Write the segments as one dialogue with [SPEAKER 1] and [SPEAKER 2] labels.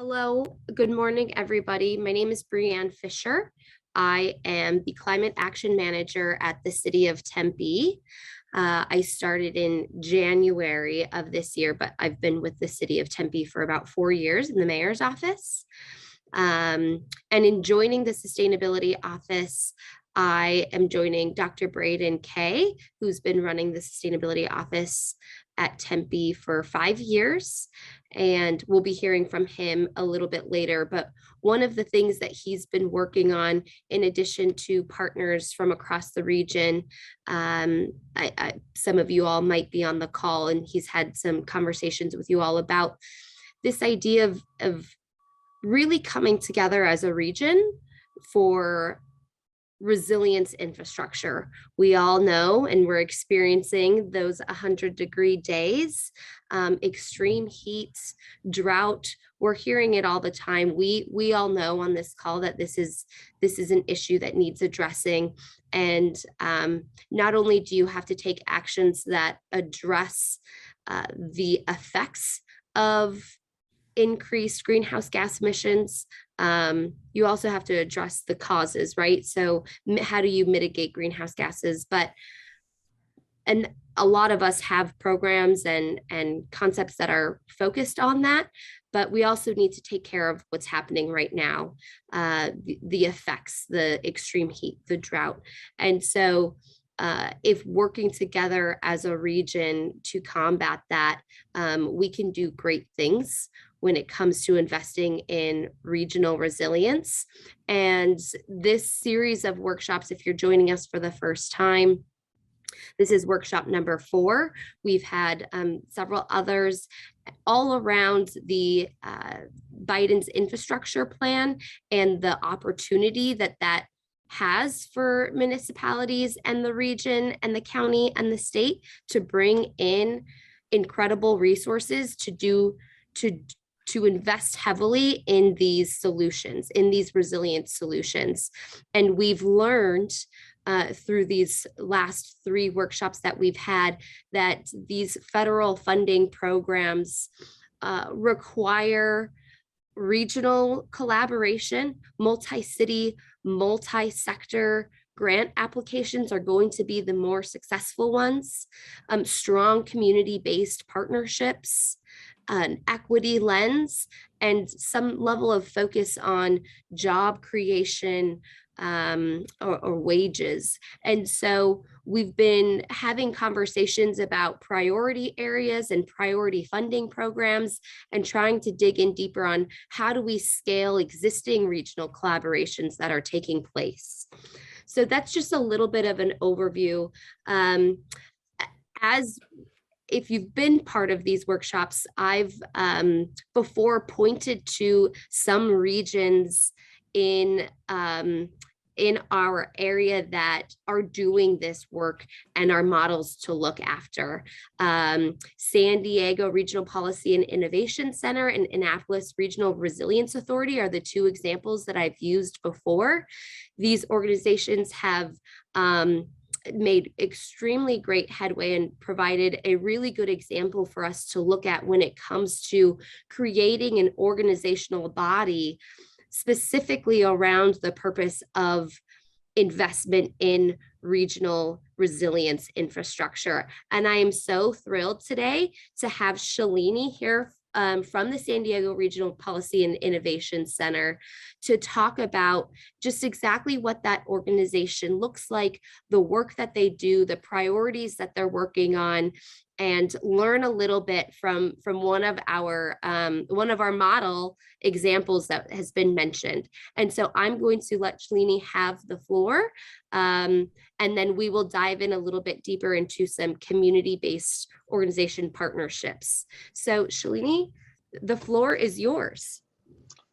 [SPEAKER 1] Hello, good morning, everybody. My name is Brianne Fisher. I am the Climate Action Manager at the City of Tempe. I started in January of this year, but I've been with the City of Tempe for about 4 years in the mayor's office. And in joining the sustainability office, I am joining Dr. Braden Kay, who's been running the sustainability office at Tempe for 5 years. And we'll be hearing from him a little bit later. But one of the things that he's been working on, in addition to partners from across the region, some of you all might be on the call, and he's had some conversations with you all about this idea of really coming together as a region for resilience infrastructure. We all know, and we're experiencing those 100-degree days, extreme heat, drought. We're hearing it all the time. We all know on this call that this is an issue that needs addressing. And not only do you have to take actions that address the effects of increased greenhouse gas emissions, you also have to address the causes, right? So how do you mitigate greenhouse gases? And a lot of us have programs and concepts that are focused on that, but we also need to take care of what's happening right now, the effects, the extreme heat, the drought. And so if working together as a region to combat that, we can do great things when it comes to investing in regional resilience. And this series of workshops, if you're joining us for the first time, this is workshop number 4. We've had several others all around the Biden's infrastructure plan and the opportunity that has for municipalities and the region and the county and the state to bring in incredible resources to invest heavily in these solutions, in these resilient solutions. And we've learned through these last 3 workshops that we've had that these federal funding programs require regional collaboration. Multi-city, multi-sector grant applications are going to be the more successful ones. Strong community-based partnerships, an equity lens, and some level of focus on job creation or wages. And so we've been having conversations about priority areas and priority funding programs and trying to dig in deeper on how do we scale existing regional collaborations that are taking place. So that's just a little bit of an overview. If you've been part of these workshops, I've before pointed to some regions in our area that are doing this work and are models to look after. San Diego Regional Policy and Innovation Center and Annapolis Regional Resilience Authority are the 2 examples that I've used before. These organizations have made extremely great headway and provided a really good example for us to look at when it comes to creating an organizational body specifically around the purpose of investment in regional resilience infrastructure. And I am so thrilled today to have Shalini here from the San Diego Regional Policy and Innovation Center to talk about just exactly what that organization looks like, the work that they do, the priorities that they're working on, and learn a little bit from one of our model examples that has been mentioned. And so I'm going to let Shalini have the floor, and then we will dive in a little bit deeper into some community-based organization partnerships. So Shalini, the floor is yours.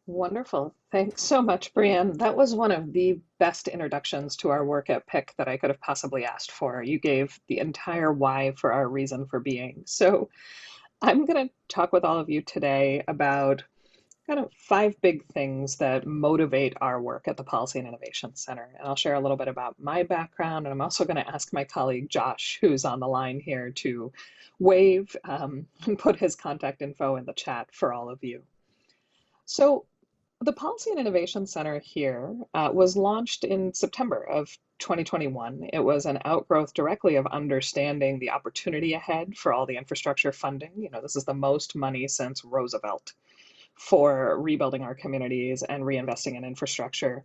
[SPEAKER 2] Wonderful. Thanks so much, Brianne. That was one of the best introductions to our work at PIC that I could have possibly asked for. You gave the entire why for our reason for being. So I'm going to talk with all of you today about kind of 5 big things that motivate our work at the Policy and Innovation Center. And I'll share a little bit about my background. And I'm also going to ask my colleague, Josh, who's on the line here, to wave and put his contact info in the chat for all of you. So the Policy and Innovation Center here was launched in September of 2021. It was an outgrowth directly of understanding the opportunity ahead for all the infrastructure funding. You know, this is the most money since Roosevelt for rebuilding our communities and reinvesting in infrastructure.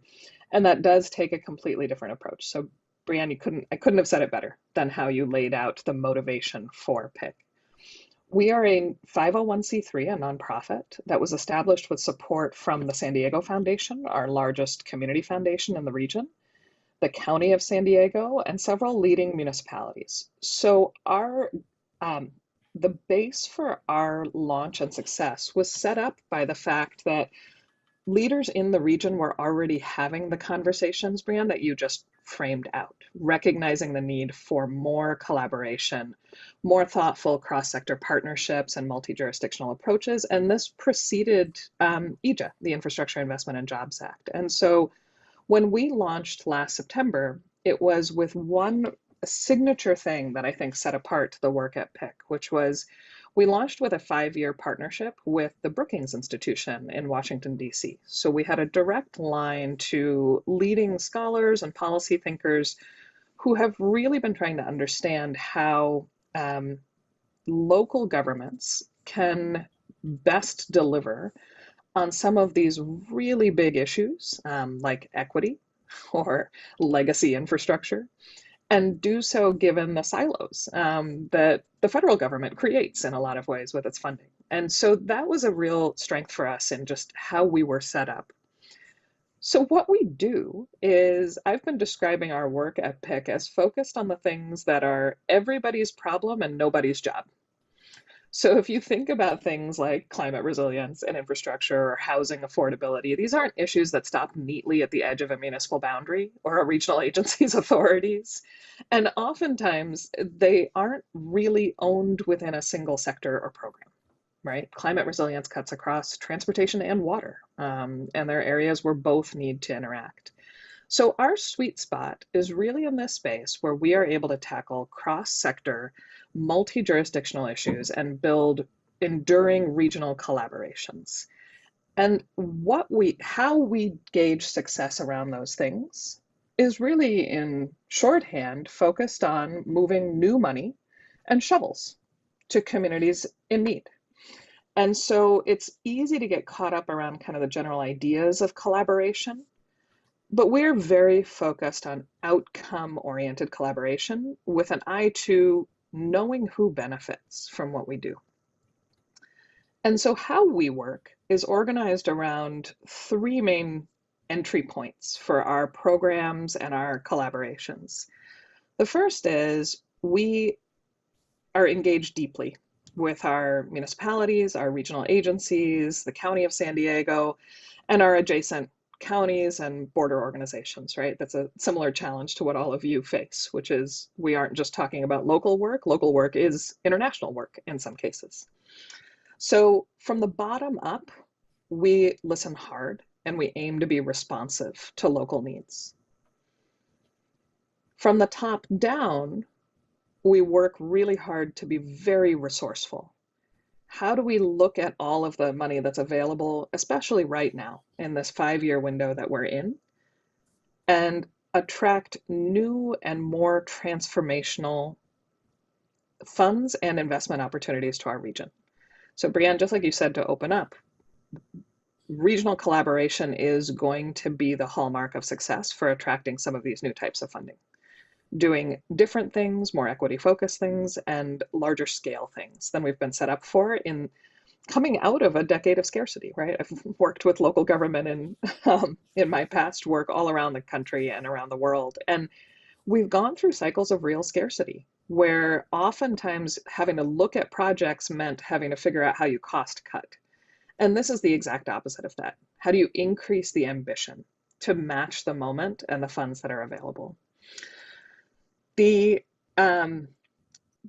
[SPEAKER 2] And that does take a completely different approach. So Brianne, I couldn't have said it better than how you laid out the motivation for PIC. We are a 501c3, a nonprofit that was established with support from the San Diego Foundation, our largest community foundation in the region, the County of San Diego, and several leading municipalities. So the base for our launch and success was set up by the fact that leaders in the region were already having the conversations, Brianne, that you just framed out, recognizing the need for more collaboration, more thoughtful cross-sector partnerships and multi-jurisdictional approaches. And this preceded EJA, the Infrastructure Investment and Jobs Act. And so when we launched last September, it was with one signature thing that I think set apart the work at PIC, which was we launched with a 5-year partnership with the Brookings Institution in Washington, D.C. So we had a direct line to leading scholars and policy thinkers who have really been trying to understand how local governments can best deliver on some of these really big issues, like equity or legacy infrastructure, and do so given the silos that the federal government creates in a lot of ways with its funding. And so that was a real strength for us in just how we were set up. So what we do is I've been describing our work at PIC as focused on the things that are everybody's problem and nobody's job. So if you think about things like climate resilience and infrastructure or housing affordability, these aren't issues that stop neatly at the edge of a municipal boundary or a regional agency's authorities. And oftentimes they aren't really owned within a single sector or program, right? Climate resilience cuts across transportation and water, and there are areas where both need to interact. So our sweet spot is really in this space where we are able to tackle cross-sector, multi-jurisdictional issues and build enduring regional collaborations. And how we gauge success around those things is really in shorthand focused on moving new money and shovels to communities in need. And so it's easy to get caught up around kind of the general ideas of collaboration. But we're very focused on outcome-oriented collaboration with an eye to knowing who benefits from what we do. And so how we work is organized around 3 main entry points for our programs and our collaborations. The first is we are engaged deeply with our municipalities, our regional agencies, the County of San Diego, and our adjacent counties and border organizations, right? That's a similar challenge to what all of you face, which is we aren't just talking about local work. Local work is international work in some cases. So from the bottom up, we listen hard and we aim to be responsive to local needs. From the top down, we work really hard to be very resourceful. How do we look at all of the money that's available, especially right now in this 5-year window that we're in, and attract new and more transformational funds and investment opportunities to our region? So Brianne, just like you said to open up, regional collaboration is going to be the hallmark of success for attracting some of these new types of funding. Doing different things, more equity-focused things, and larger scale things than we've been set up for in coming out of a decade of scarcity, right? I've worked with local government in my past work all around the country and around the world, and we've gone through cycles of real scarcity where oftentimes having to look at projects meant having to figure out how you cost cut. And this is the exact opposite of that. How do you increase the ambition to match the moment and the funds that are available? The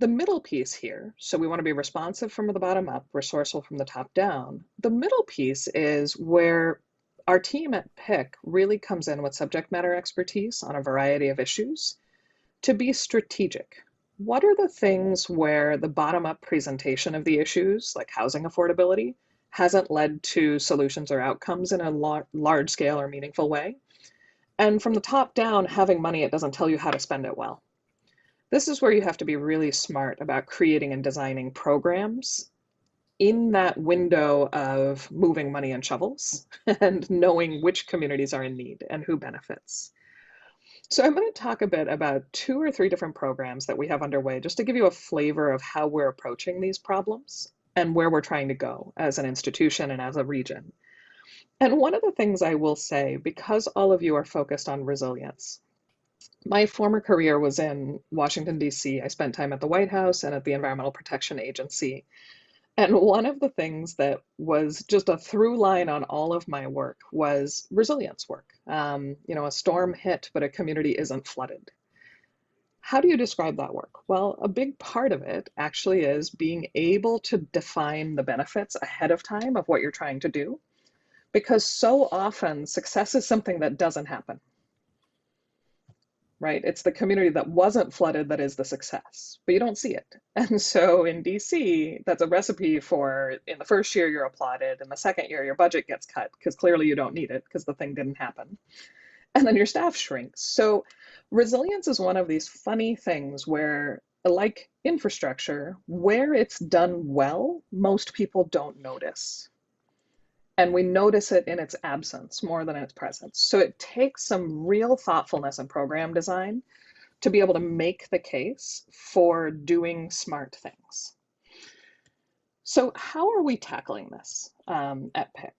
[SPEAKER 2] middle piece here, so we want to be responsive from the bottom up, resourceful from the top down. The middle piece is where our team at PIC really comes in with subject matter expertise on a variety of issues to be strategic. What are the things where the bottom up presentation of the issues, like housing affordability, hasn't led to solutions or outcomes in a large scale or meaningful way. And from the top down, having money, it doesn't tell you how to spend it well. This is where you have to be really smart about creating and designing programs in that window of moving money and shovels and knowing which communities are in need and who benefits. So I'm going to talk a bit about 2 or 3 different programs that we have underway, just to give you a flavor of how we're approaching these problems and where we're trying to go as an institution and as a region. And one of the things I will say, because all of you are focused on resilience, my former career was in Washington, D.C. I spent time at the White House and at the Environmental Protection Agency. And one of the things that was just a through line on all of my work was resilience work. A storm hit, but a community isn't flooded. How do you describe that work? Well, a big part of it actually is being able to define the benefits ahead of time of what you're trying to do, because so often success is something that doesn't happen. Right? It's the community that wasn't flooded that is the success, but you don't see it. And so in DC, that's a recipe for in the first year you're applauded, and the second year your budget gets cut because clearly you don't need it because the thing didn't happen. And then your staff shrinks. So resilience is one of these funny things where, like infrastructure, where it's done well, most people don't notice. And we notice it in its absence more than its presence. So it takes some real thoughtfulness in program design to be able to make the case for doing smart things. So how are we tackling this at PIC?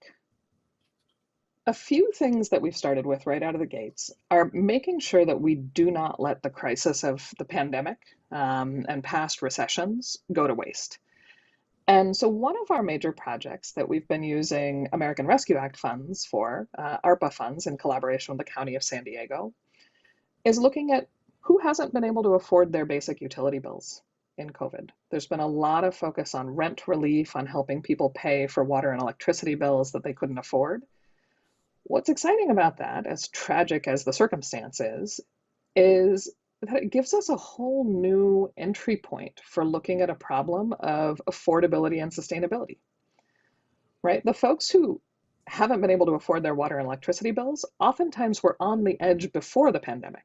[SPEAKER 2] A few things that we've started with right out of the gates are making sure that we do not let the crisis of the pandemic and past recessions go to waste. And so one of our major projects that we've been using American Rescue Act funds for, ARPA funds in collaboration with the County of San Diego, is looking at who hasn't been able to afford their basic utility bills in COVID. There's been a lot of focus on rent relief, on helping people pay for water and electricity bills that they couldn't afford. What's exciting about that, as tragic as the circumstance is that it gives us a whole new entry point for looking at a problem of affordability and sustainability, right? The folks who haven't been able to afford their water and electricity bills oftentimes were on the edge before the pandemic.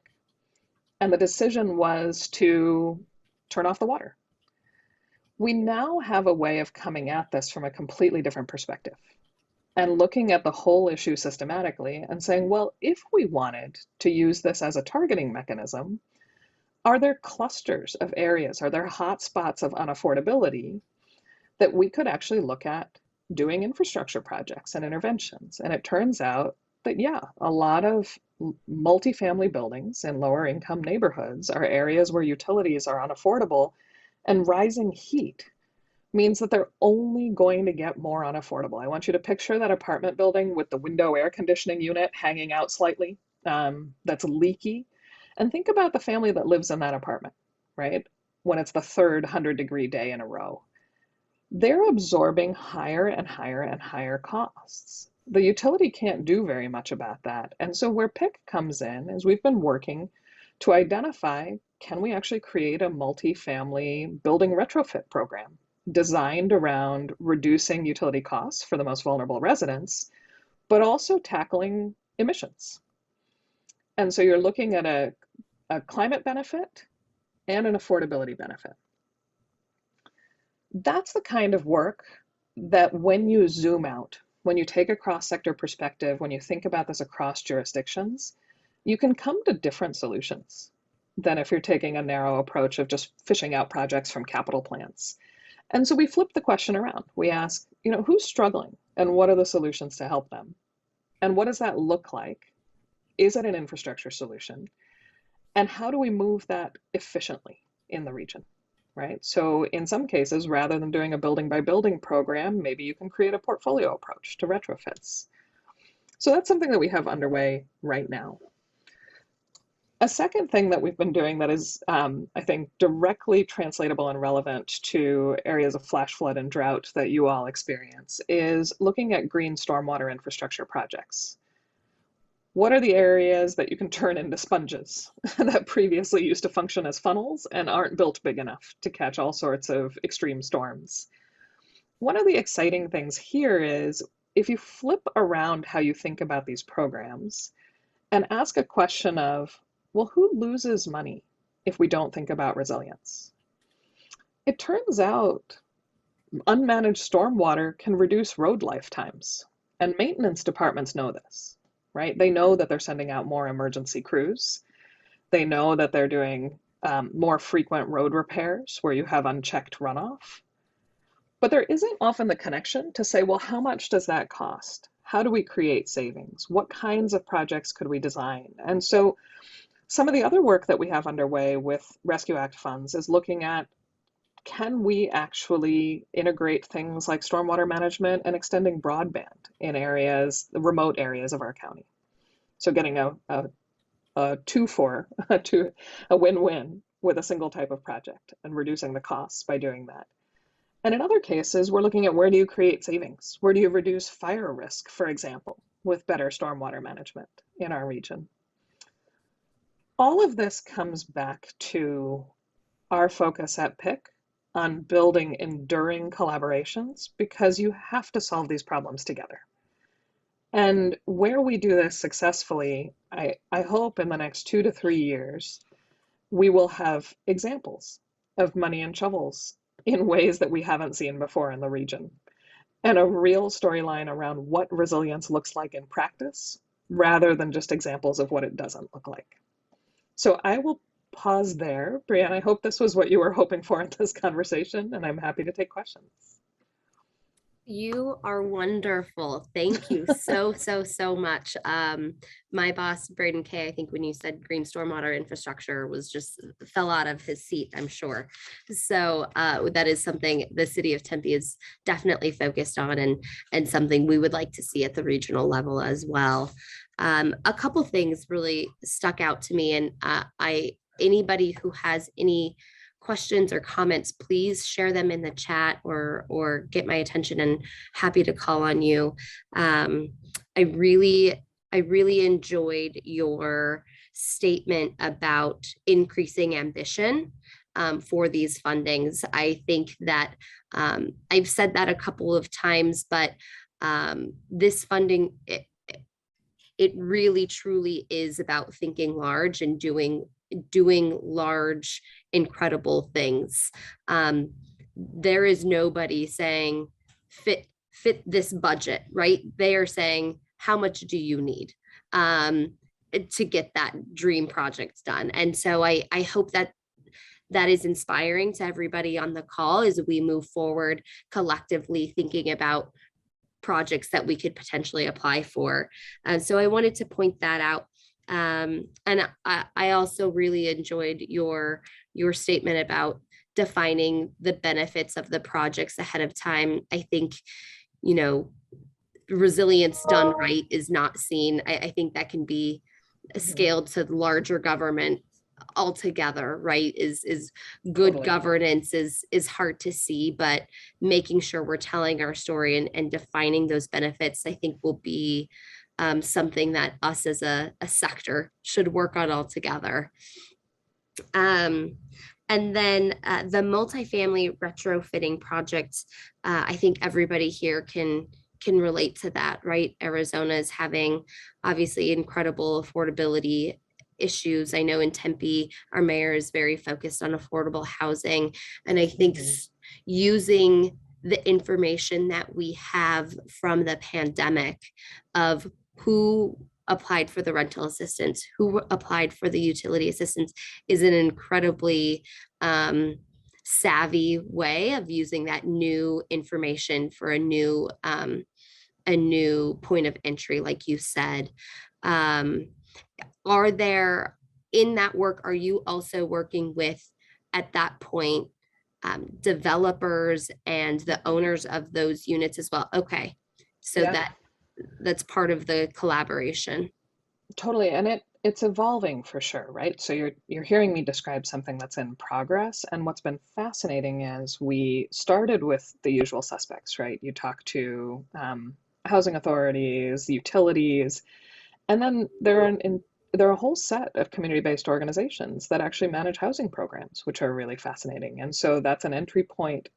[SPEAKER 2] And the decision was to turn off the water. We now have a way of coming at this from a completely different perspective and looking at the whole issue systematically and saying, well, if we wanted to use this as a targeting mechanism, are there clusters of areas? Are there hotspots of unaffordability that we could actually look at doing infrastructure projects and interventions? And it turns out that, yeah, a lot of multifamily buildings in lower income neighborhoods are areas where utilities are unaffordable, and rising heat means that they're only going to get more unaffordable. I want you to picture that apartment building with the window air conditioning unit hanging out slightly, that's leaky. And think about the family that lives in that apartment, right? When it's the third 100-degree day in a row. They're absorbing higher and higher and higher costs. The utility can't do very much about that. And so where PIC comes in is we've been working to identify, can we actually create a multifamily building retrofit program designed around reducing utility costs for the most vulnerable residents, but also tackling emissions. And so you're looking at a climate benefit and an affordability benefit. That's the kind of work that when you zoom out, when you take a cross-sector perspective, when you think about this across jurisdictions, you can come to different solutions than if you're taking a narrow approach of just fishing out projects from capital plans. And so we flip the question around. We ask, who's struggling and what are the solutions to help them? And what does that look like? Is it an infrastructure solution? And how do we move that efficiently in the region, right? So in some cases, rather than doing a building by building program, maybe you can create a portfolio approach to retrofits. So that's something that we have underway right now. A second thing that we've been doing that is, I think, directly translatable and relevant to areas of flash flood and drought that you all experience is looking at green stormwater infrastructure projects. What are the areas that you can turn into sponges that previously used to function as funnels and aren't built big enough to catch all sorts of extreme storms? one of the exciting things here is if you flip around how you think about these programs and ask a question of, well, who loses money if we don't think about resilience? It turns out unmanaged stormwater can reduce road lifetimes. And maintenance departments know this, right? They know that they're sending out more emergency crews. They know that they're doing more frequent road repairs where you have unchecked runoff. But there isn't often the connection to say, well, how much does that cost? How do we create savings? What kinds of projects could we design? And so some of the other work that we have underway with Rescue Act funds is looking at, can we actually integrate things like stormwater management and extending broadband in areas, the remote areas of our county? So getting a two for a win-win with a single type of project and reducing the costs by doing that. And in other cases, we're looking at, where do you create savings? Where do you reduce fire risk, for example, with better stormwater management in our region? All of this comes back to our focus at PIC on building enduring collaborations, because you have to solve these problems together. And where we do this successfully, I hope in the next 2 to 3 years, we will have examples of money and shovels in ways that we haven't seen before in the region, and a real storyline around what resilience looks like in practice, rather than just examples of what it doesn't look like. So I will pause there. Brianne, I hope this was what you were hoping for in this conversation, and I'm happy to take questions.
[SPEAKER 1] You are wonderful. Thank you so much. My boss, Braden Kay, I think when you said green stormwater infrastructure, was just fell out of his seat, I'm sure. So that is something the city of Tempe is definitely focused on, and something we would like to see at the regional level as well. A couple things really stuck out to me, and anybody who has any questions or comments, please share them in the chat, or get my attention, and happy to call on you. I really enjoyed your statement about increasing ambition for these fundings. I think that I've said that a couple of times, but this funding, it really truly is about thinking large and doing large, incredible things. There is nobody saying fit this budget, right? They are saying, how much do you need to get that dream project done? And so I hope that is inspiring to everybody on the call as we move forward collectively, thinking about projects that we could potentially apply for. So I wanted to point that out. And I also really enjoyed your statement about defining the benefits of the projects ahead of time. I think, resilience done right is not seen. I think that can be scaled to larger government altogether, right? Is good
[SPEAKER 2] Totally.
[SPEAKER 1] governance is hard to see, but making sure we're telling our story and defining those benefits, I think will be something that us as a sector should work on all together. And then the multifamily retrofitting projects, I think everybody here can relate to that, right? Arizona is having obviously incredible affordability issues. I know in Tempe, our mayor is very focused on affordable housing. And I think using the information that we have from the pandemic of who applied for the rental assistance, who applied for the utility assistance, is an incredibly savvy way of using that new information for a new point of entry, like you said. Are there, in that work, are you also working with, at that point, developers and the owners of those units as well? Okay, so
[SPEAKER 2] Yeah,
[SPEAKER 1] that's part of the collaboration.
[SPEAKER 2] totally. And it's evolving for sure, right? So you're hearing me describe something that's in progress. And what's been fascinating is we started with the usual suspects, right? You talk to housing authorities, utilities, and then there are a whole set of community-based organizations that actually manage housing programs, which are really fascinating. And so that's an entry point.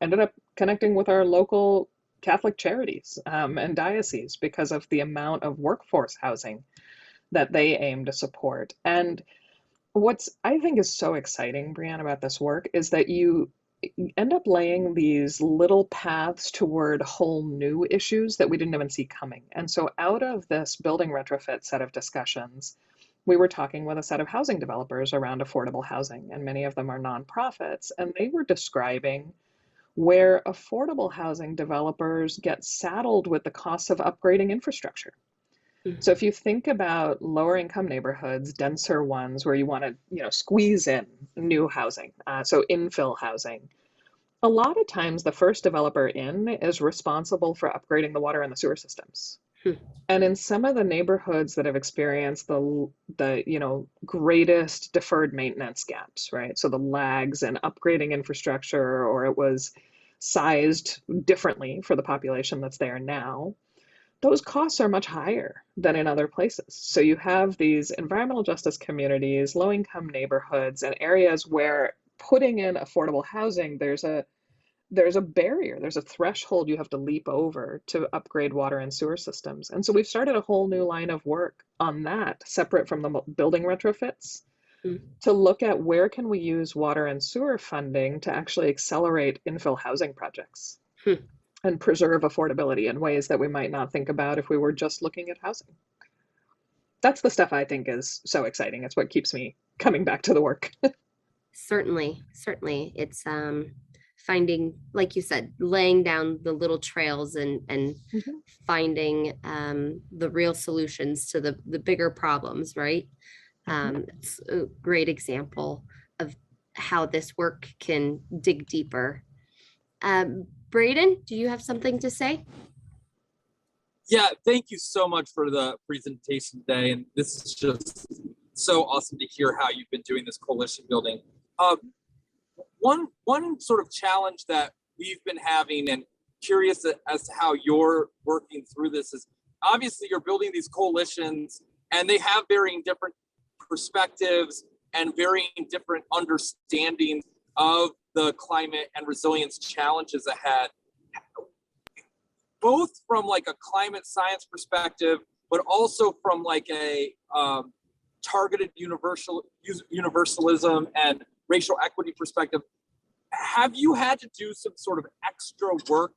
[SPEAKER 2] ended up connecting with our local Catholic charities and dioceses because of the amount of workforce housing that they aim to support. And what's I think is so exciting, Brianne, about this work is that you end up laying these little paths toward whole new issues that we didn't even see coming. And so out of this building retrofit set of discussions, we were talking with a set of housing developers around affordable housing, and many of them are nonprofits, and they were describing where affordable housing developers get saddled with the costs of upgrading infrastructure. So if you think about lower income neighborhoods, denser ones where you want to, squeeze in new housing, so infill housing, a lot of times the first developer in is responsible for upgrading the water and the sewer systems. And in some of the neighborhoods that have experienced the greatest deferred maintenance gaps, right? So the lags in upgrading infrastructure, or it was sized differently for the population that's there now, those costs are much higher than in other places. So you have these environmental justice communities, low income neighborhoods, and areas where putting in affordable housing, there's a barrier, there's a threshold you have to leap over to upgrade water and sewer systems. And so we've started a whole new line of work on that, separate from the building retrofits, to look at where can we use water and sewer funding to actually accelerate infill housing projects and preserve affordability in ways that we might not think about if we were just looking at housing. That's the stuff I think is so exciting. It's what keeps me coming back to the work.
[SPEAKER 1] Certainly, certainly. It's finding, like you said, laying down the little trails and
[SPEAKER 2] Mhm.
[SPEAKER 1] finding the real solutions to the bigger problems, right? It's a great example of how this work can dig deeper. Braden, do you have something to say?
[SPEAKER 3] Yeah, thank you so much for the presentation today. And this is just so awesome to hear how you've been doing this coalition building. One sort of challenge that we've been having, and curious as to how you're working through this, is obviously you're building these coalitions and they have varying different perspectives and varying different understandings of the climate and resilience challenges ahead, both from like a climate science perspective, but also from like a targeted universalism and racial equity perspective. Have you had to do some sort of extra work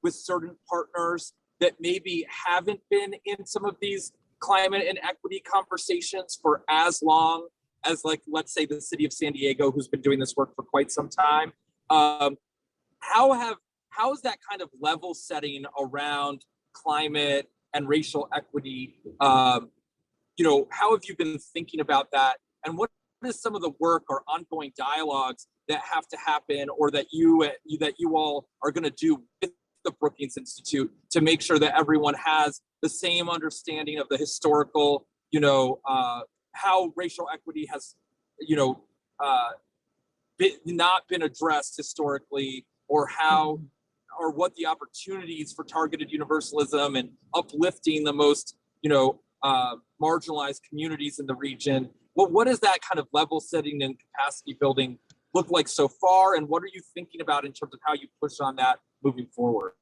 [SPEAKER 3] with certain partners that maybe haven't been in some of these climate and equity conversations for as long as, like, let's say the city of San Diego, who's been doing this work for quite some time? How is that kind of level setting around climate and racial equity? How have you been thinking about that? And what is some of the work or ongoing dialogues that have to happen, or that you all are going to do with the Brookings Institute to make sure that everyone has the same understanding of the historical, how racial equity has, not been addressed historically, or how, or what the opportunities for targeted universalism and uplifting the most, marginalized communities in the region. Well, what is that kind of level setting and capacity building look like so far? And what are you thinking about in terms of how you push on that moving forward?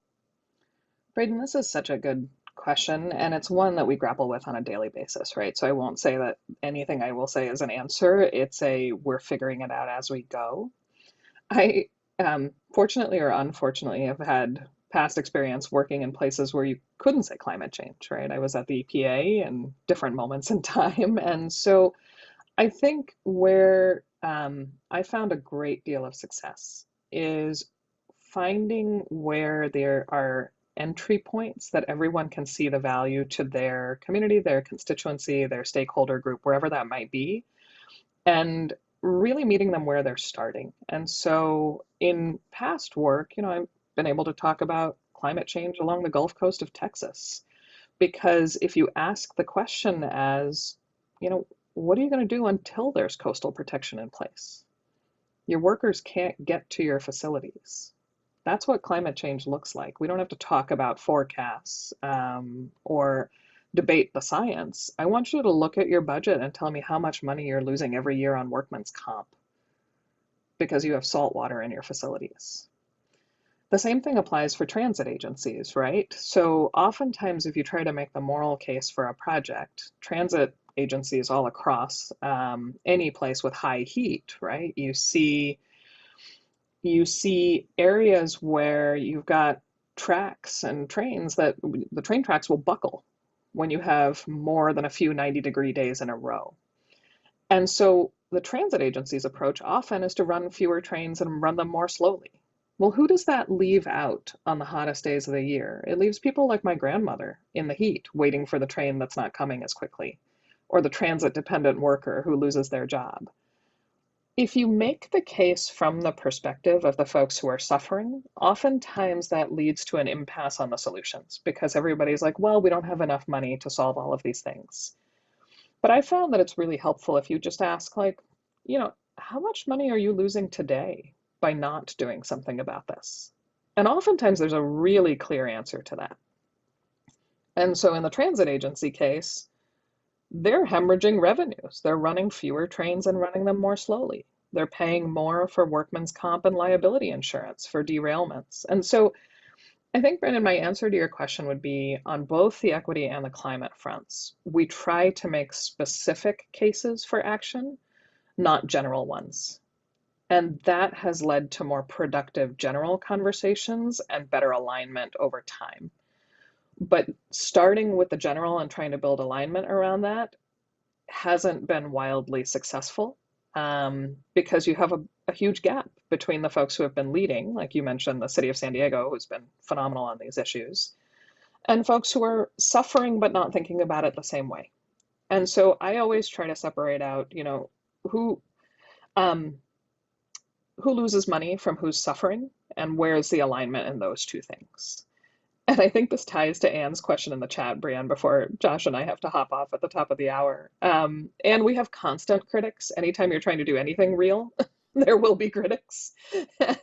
[SPEAKER 2] Braden, this is such a good question, and it's one that we grapple with on a daily basis, right? So I won't say that anything I will say is an answer. It's we're figuring it out as we go. I, fortunately or unfortunately, have had past experience working in places where you couldn't say climate change, right? I was at the EPA in different moments in time. And so I think where I found a great deal of success is finding where there are entry points that everyone can see the value to their community, their constituency, their stakeholder group, wherever that might be, and really meeting them where they're starting. And so in past work, I've been able to talk about climate change along the Gulf Coast of Texas, because if you ask the question as, what are you going to do until there's coastal protection in place? Your workers can't get to your facilities. That's what climate change looks like. We don't have to talk about forecasts or debate the science. I want you to look at your budget and tell me how much money you're losing every year on workman's comp because you have salt water in your facilities. the same thing applies for transit agencies, right? So oftentimes, if you try to make the moral case for a project, transit agencies all across any place with high heat, right? You see areas where you've got tracks and trains that the train tracks will buckle when you have more than a few 90-degree days in a row. And so the transit agency's approach often is to run fewer trains and run them more slowly. Well, who does that leave out on the hottest days of the year? It leaves people like my grandmother in the heat, waiting for the train that's not coming as quickly, or the transit dependent worker who loses their job. If you make the case from the perspective of the folks who are suffering, oftentimes that leads to an impasse on the solutions because everybody's like, well, we don't have enough money to solve all of these things. But I found that it's really helpful if you just ask, like, how much money are you losing today by not doing something about this? And oftentimes there's a really clear answer to that. And so in the transit agency case, they're hemorrhaging revenues. They're running fewer trains and running them more slowly. They're paying more for workman's comp and liability insurance for derailments. And so I think, Brandon, my answer to your question would be on both the equity and the climate fronts. We try to make specific cases for action, not general ones. And that has led to more productive general conversations and better alignment over time. But starting with the general and trying to build alignment around that hasn't been wildly successful because you have a huge gap between the folks who have been leading, like you mentioned, the city of San Diego, who's been phenomenal on these issues, and folks who are suffering but not thinking about it the same way. And so I always try to separate out, who loses money from who's suffering and where's the alignment in those two things. And I think this ties to Anne's question in the chat, Brianne, before Josh and I have to hop off at the top of the hour. And we have constant critics. Anytime you're trying to do anything real, there will be critics.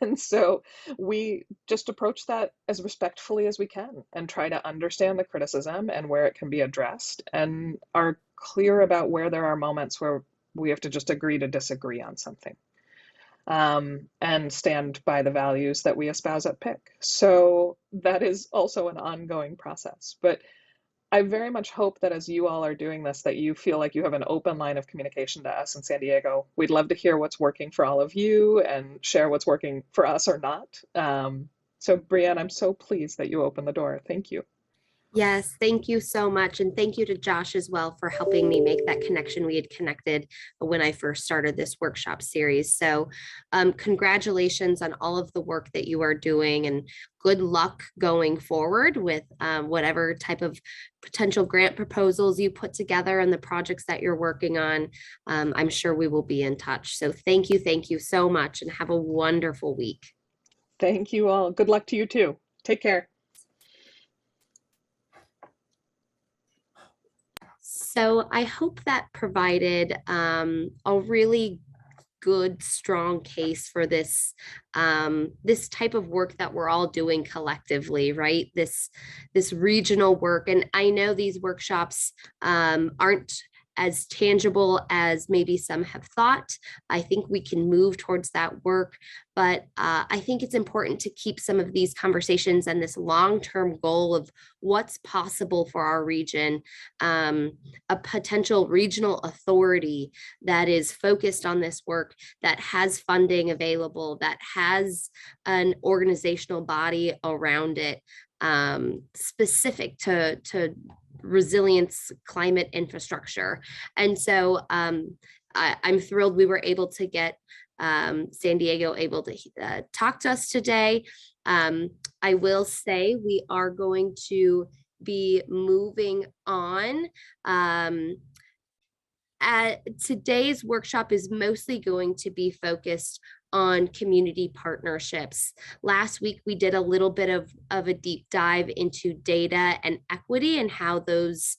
[SPEAKER 2] And so we just approach that as respectfully as we can and try to understand the criticism and where it can be addressed and are clear about where there are moments where we have to just agree to disagree on something. And stand by the values that we espouse at PIC. So that is also an ongoing process. But I very much hope that as you all are doing this, that you feel like you have an open line of communication to us in San Diego. We'd love to hear what's working for all of you and share what's working for us or not. So Brianne, I'm so pleased that you opened the door. Thank you.
[SPEAKER 1] Yes, thank you so much. And thank you to Josh as well for helping me make that connection. We had connected when I first started this workshop series. So congratulations on all of the work that you are doing and good luck going forward with whatever type of potential grant proposals you put together and the projects that you're working on. I'm sure we will be in touch. So thank you so much and have a wonderful week.
[SPEAKER 2] Thank you all. Good luck to you too. Take care.
[SPEAKER 1] So I hope that provided a really good, strong case for this this type of work that we're all doing collectively, right? This regional work, and I know these workshops aren't as tangible as maybe some have thought. I think we can move towards that work, but I think it's important to keep some of these conversations and this long-term goal of what's possible for our region, a potential regional authority that is focused on this work, that has funding available, that has an organizational body around it, specific to resilience, climate infrastructure. And so I'm thrilled we were able to get San Diego able to talk to us today. I will say we are going to be moving on. Today's workshop is mostly going to be focused on community partnerships. Last week, we did a little bit of a deep dive into data and equity and how those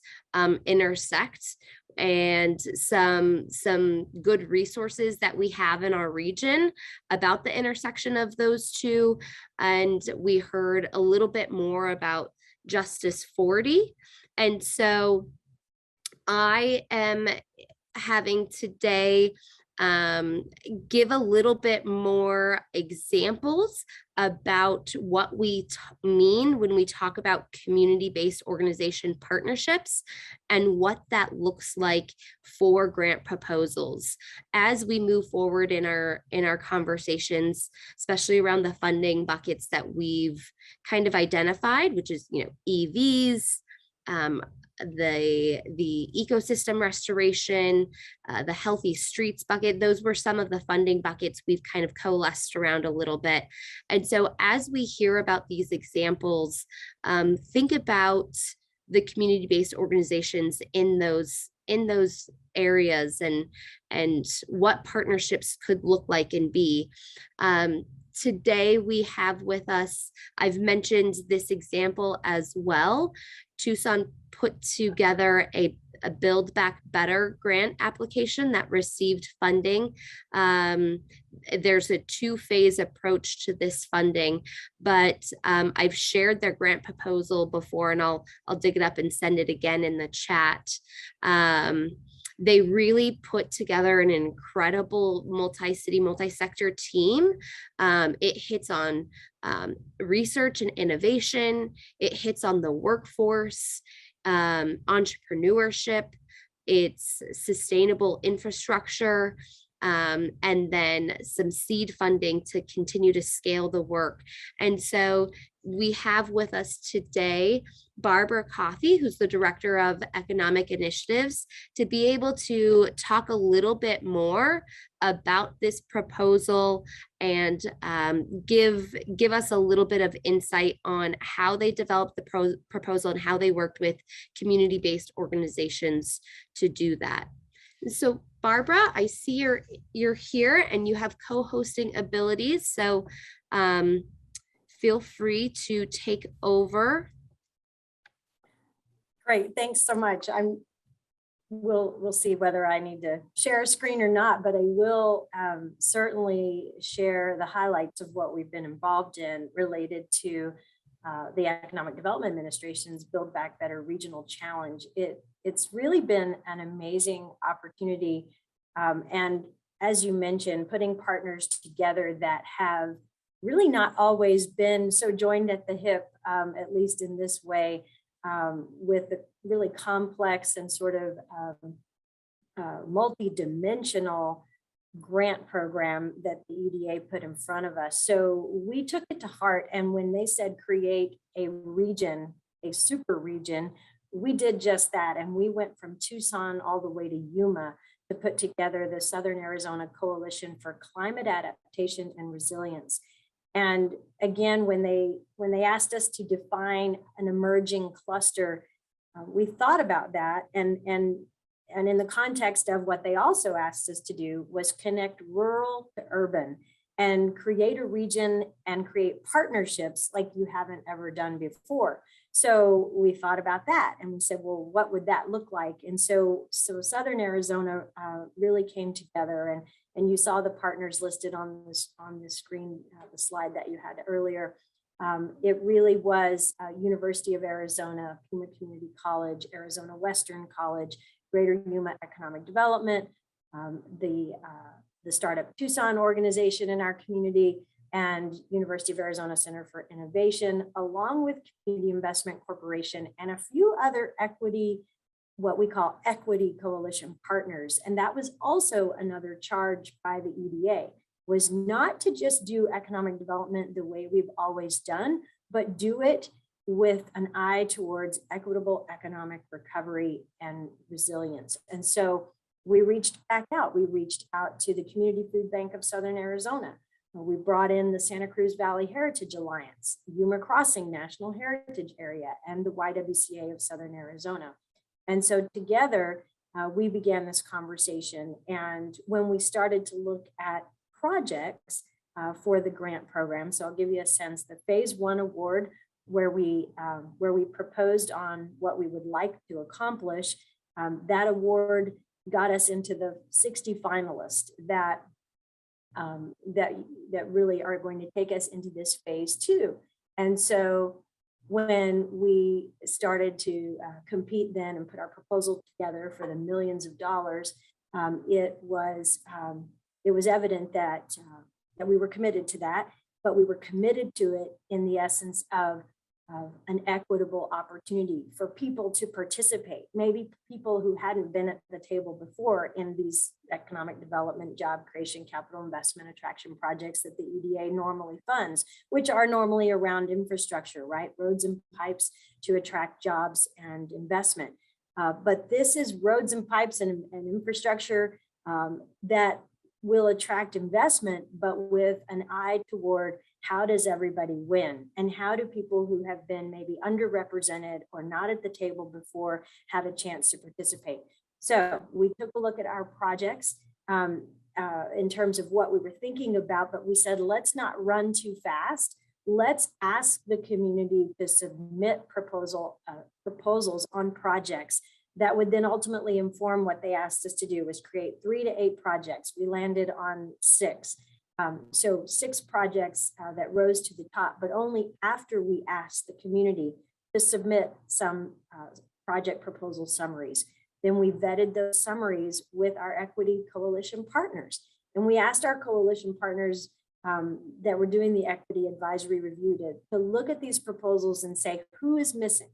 [SPEAKER 1] intersect, and some good resources that we have in our region about the intersection of those two. And we heard a little bit more about Justice 40. And so I am having today give a little bit more examples about what we mean when we talk about community-based organization partnerships and what that looks like for grant proposals as we move forward in our conversations, especially around the funding buckets that we've kind of identified, which is, you know, EVs, the ecosystem restoration, the healthy streets bucket. Those were some of the funding buckets we've kind of coalesced around a little bit. And so as we hear about these examples, think about the community-based organizations in those areas and what partnerships could look like and be. Today we have with us, I've mentioned this example as well. Tucson put together a Build Back Better grant application that received funding. There's a two-phase approach to this funding, but I've shared their grant proposal before, and I'll dig it up and send it again in the chat. They really put together an incredible multi-city, multi-sector team. It hits on research and innovation. It hits on the workforce, entrepreneurship, it's sustainable infrastructure, and then some seed funding to continue to scale the work. And so we have with us today Barbara Coffey, who's the Director of Economic Initiatives, to be able to talk a little bit more about this proposal and give us a little bit of insight on how they developed the proposal and how they worked with community-based organizations to do that. So Barbara, I see you're here and you have co-hosting abilities, so feel free to take over.
[SPEAKER 4] Great, thanks so much. We'll see whether I need to share a screen or not, but I will certainly share the highlights of what we've been involved in related to the Economic Development Administration's Build Back Better Regional Challenge. It's really been an amazing opportunity. And as you mentioned, putting partners together that have really not always been so joined at the hip, at least in this way, with the really complex and sort of multi-dimensional grant program that the EDA put in front of us. So we took it to heart, and when they said create a region, a super region, we did just that, and we went from Tucson all the way to Yuma to put together the Southern Arizona Coalition for Climate Adaptation and Resilience. And again, when they asked us to define an emerging cluster, we thought about that, and in the context of what they also asked us to do was connect rural to urban and create a region and create partnerships like you haven't ever done before. So we thought about that and we said, well, what would that look like? And so Southern Arizona really came together, and you saw the partners listed on the screen, the slide that you had earlier. It really was University of Arizona, Pima Community College, Arizona Western College, Greater Yuma Economic Development, the Startup Tucson organization in our community, and University of Arizona Center for Innovation, along with Community Investment Corporation and a few other equity, what we call equity coalition partners. And that was also another charge by the EDA, was not to just do economic development the way we've always done, but do it with an eye towards equitable economic recovery and resilience. And so we reached back out. We reached out to the Community Food Bank of Southern Arizona. We brought in the Santa Cruz Valley Heritage Alliance, Yuma Crossing National Heritage Area, and the YWCA of Southern Arizona. And so together, we began this conversation. And when we started to look at projects for the grant program, so I'll give you a sense, the phase 1 award, where we proposed on what we would like to accomplish, that award got us into the 60 finalists that really are going to take us into this phase 2. And so when we started to compete then and put our proposal together for the millions of dollars, it was evident that that we were committed to that, but we were committed to it in the essence of an equitable opportunity for people to participate, maybe people who hadn't been at the table before in these economic development, job creation, capital investment, attraction projects that the EDA normally funds, which are normally around infrastructure, right? Roads and pipes to attract jobs and investment. But this is roads and pipes and infrastructure that will attract investment, but with an eye toward how does everybody win, and how do people who have been maybe underrepresented or not at the table before have a chance to participate. So we took a look at our projects in terms of what we were thinking about, but we said, let's not run too fast. Let's ask the community to submit proposals on projects that would then ultimately inform what they asked us to do, was create 3 to 8 projects. We landed on 6. So 6 projects that rose to the top, but only after we asked the community to submit some project proposal summaries. Then we vetted those summaries with our equity coalition partners. And we asked our coalition partners that were doing the equity advisory review to look at these proposals and say, who is missing,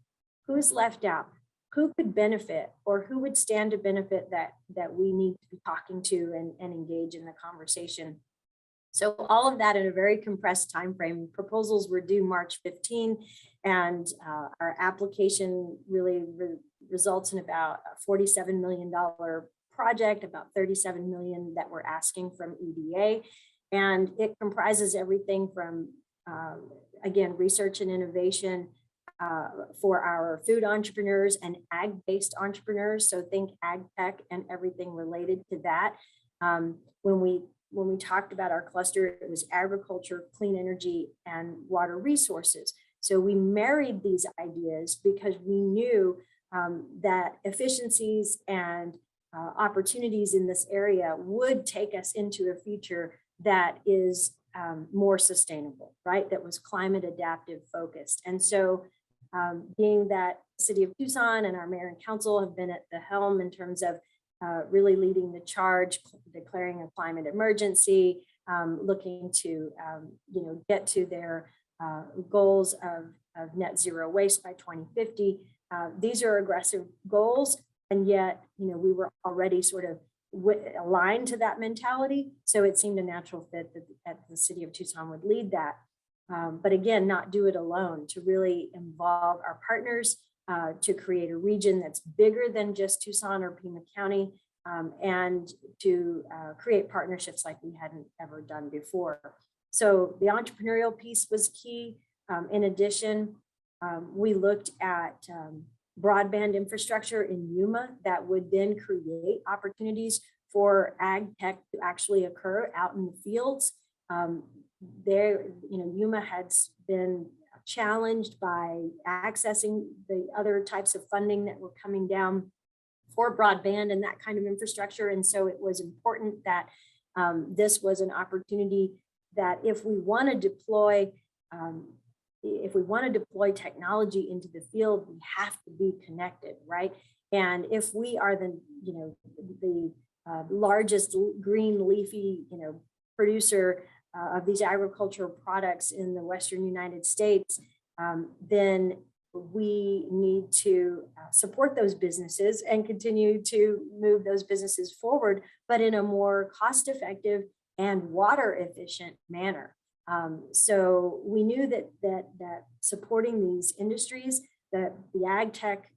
[SPEAKER 4] who's left out, who could benefit, or who would stand to benefit that we need to be talking to and engage in the conversation. So all of that in a very compressed time frame. Proposals were due March 15, and our application really results in about a $47 million project, about $37 million that we're asking from EDA. And it comprises everything from, again, research and innovation for our food entrepreneurs and ag-based entrepreneurs. So think ag tech and everything related to that. When we talked about our cluster, it was agriculture, clean energy, and water resources. So we married these ideas because we knew that efficiencies and opportunities in this area would take us into a future that is more sustainable, right? That was climate adaptive focused. And so being that the city of Tucson and our mayor and council have been at the helm in terms of really leading the charge, declaring a climate emergency, looking to get to their goals of net zero waste by 2050. These are aggressive goals, and yet we were already sort of aligned to that mentality. So it seemed a natural fit that the city of Tucson would lead that. But again, not do it alone, to really involve our partners to create a region that's bigger than just Tucson or Pima County, and to create partnerships like we hadn't ever done before. So the entrepreneurial piece was key. In addition, we looked at broadband infrastructure in Yuma that would then create opportunities for ag tech to actually occur out in the fields. Yuma has been challenged by accessing the other types of funding that were coming down for broadband and that kind of infrastructure. And so it was important that this was an opportunity that if we want to deploy technology into the field, we have to be connected, right? And if we are the largest green leafy producer of these agricultural products in the Western United States, then we need to support those businesses and continue to move those businesses forward, but in a more cost-effective and water-efficient manner. So we knew that supporting these industries, that the ag tech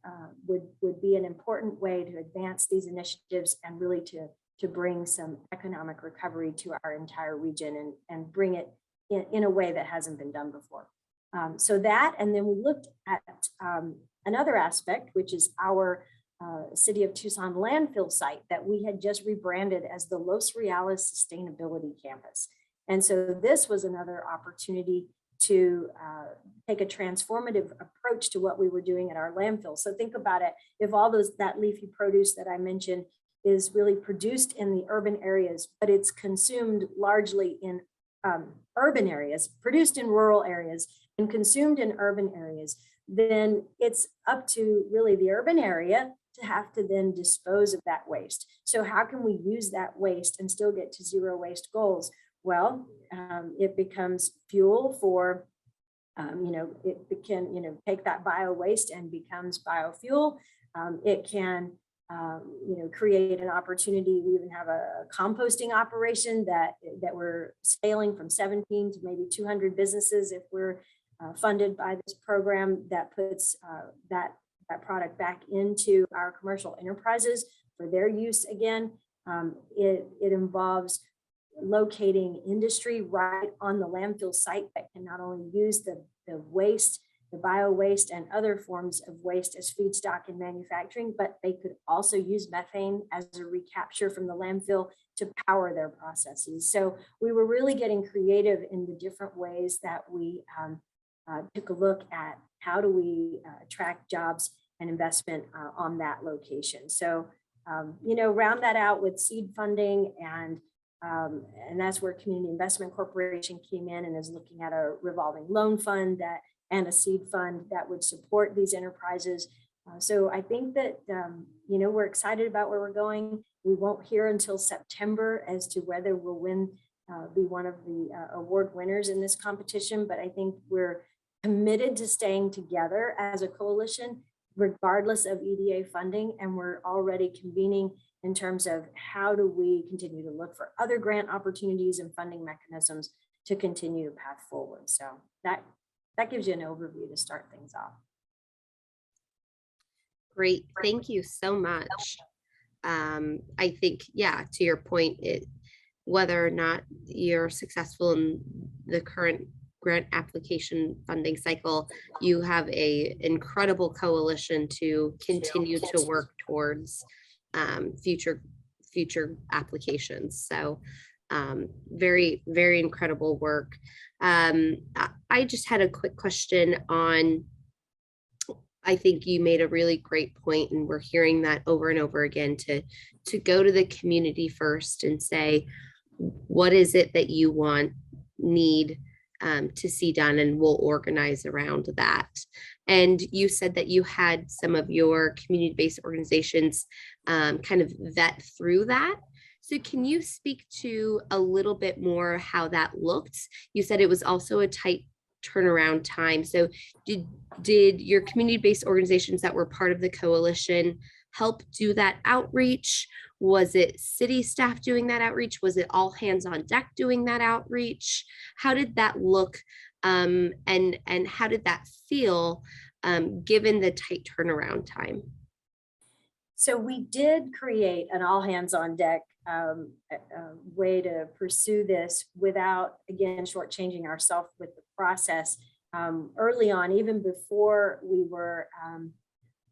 [SPEAKER 4] would be an important way to advance these initiatives and really to bring some economic recovery to our entire region and bring it in a way that hasn't been done before. So that, and then we looked at another aspect, which is our City of Tucson landfill site that we had just rebranded as the Los Riales Sustainability Campus. And so this was another opportunity to take a transformative approach to what we were doing at our landfill. So think about it, if all that leafy produce that I mentioned is really produced in the urban areas, but it's consumed largely in urban areas, produced in rural areas, and consumed in urban areas, then it's up to really the urban area to have to then dispose of that waste. So how can we use that waste and still get to zero waste goals? Well, it becomes fuel for, it can, take that bio waste and becomes biofuel. It can, create an opportunity. We even have a composting operation that we're scaling from 17 to maybe 200 businesses if we're funded by this program that puts that product back into our commercial enterprises for their use again. It involves locating industry right on the landfill site that can not only use the waste, the bio waste and other forms of waste as feedstock in manufacturing, but they could also use methane as a recapture from the landfill to power their processes. So we were really getting creative in the different ways that we took a look at how do we attract jobs and investment on that location. So, round that out with seed funding and that's where Community Investment Corporation came in and is looking at a revolving loan fund and a seed fund that would support these enterprises. So I think that, we're excited about where we're going. We won't hear until September as to whether we'll be one of the award winners in this competition, but I think we're committed to staying together as a coalition, regardless of EDA funding, and we're already convening in terms of how do we continue to look for other grant opportunities and funding mechanisms to continue the path forward. So that gives you an overview to start things off.
[SPEAKER 1] Great, thank you so much. I think, yeah, to your point, whether or not you're successful in the current grant application funding cycle, you have an incredible coalition to continue to work towards future applications. So very, very incredible work. I just had a quick question on, I think you made a really great point, and we're hearing that over and over again, to go to the community first and say, what is it that you need to see done, and we'll organize around that. And you said that you had some of your community-based organizations kind of vet through that. So can you speak to a little bit more how that looked? You said it was also a tight turnaround time. So did your community-based organizations that were part of the coalition help do that outreach? Was it city staff doing that outreach? Was it all hands on deck doing that outreach? How did that look? And how did that feel given the tight turnaround time?
[SPEAKER 4] So we did create an all hands on deck way to pursue this without, again, shortchanging ourselves with the process. Early on, even before we were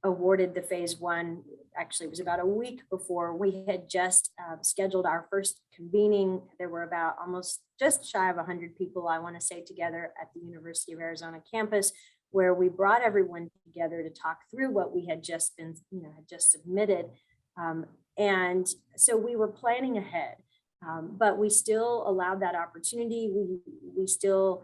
[SPEAKER 4] awarded the phase one, actually it was about a week before, we had just scheduled our first convening. There were about almost just shy of 100 people, I want to say, together at the University of Arizona campus, where we brought everyone together to talk through what we had just been, had just submitted. And so we were planning ahead, but we still allowed that opportunity. We still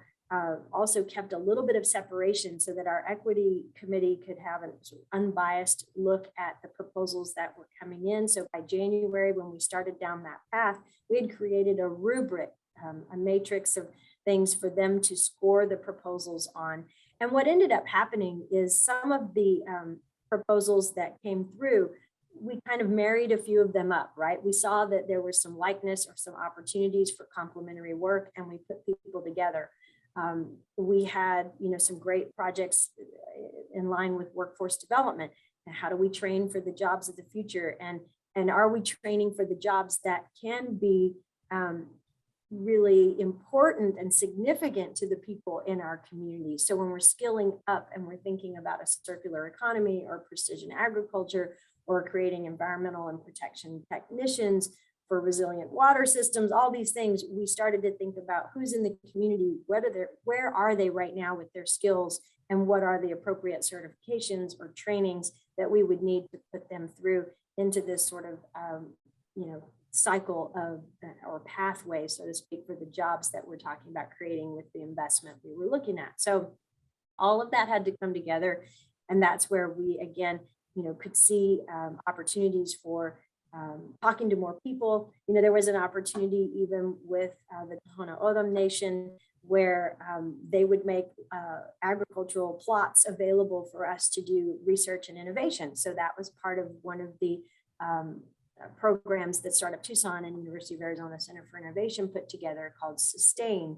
[SPEAKER 4] also kept a little bit of separation so that our equity committee could have an unbiased look at the proposals that were coming in. So by January, when we started down that path, we had created a rubric, a matrix of things for them to score the proposals on. And what ended up happening is some of the proposals that came through, we kind of married a few of them up, right? We saw that there was some likeness or some opportunities for complementary work, and we put people together. We had, some great projects in line with workforce development. And how do we train for the jobs of the future? And are we training for the jobs that can be really important and significant to the people in our community? So when we're skilling up and we're thinking about a circular economy or precision agriculture, or creating environmental and protection technicians for resilient water systems, all these things, we started to think about who's in the community, where are they right now with their skills, and what are the appropriate certifications or trainings that we would need to put them through into this sort of, cycle of or pathway, so to speak, for the jobs that we're talking about creating with the investment we were looking at. So all of that had to come together. And that's where we, again, could see opportunities for talking to more people. There was an opportunity even with the Tohono O'odham Nation where they would make agricultural plots available for us to do research and innovation. So that was part of one of the programs that Startup Tucson and University of Arizona Center for Innovation put together called Sustain,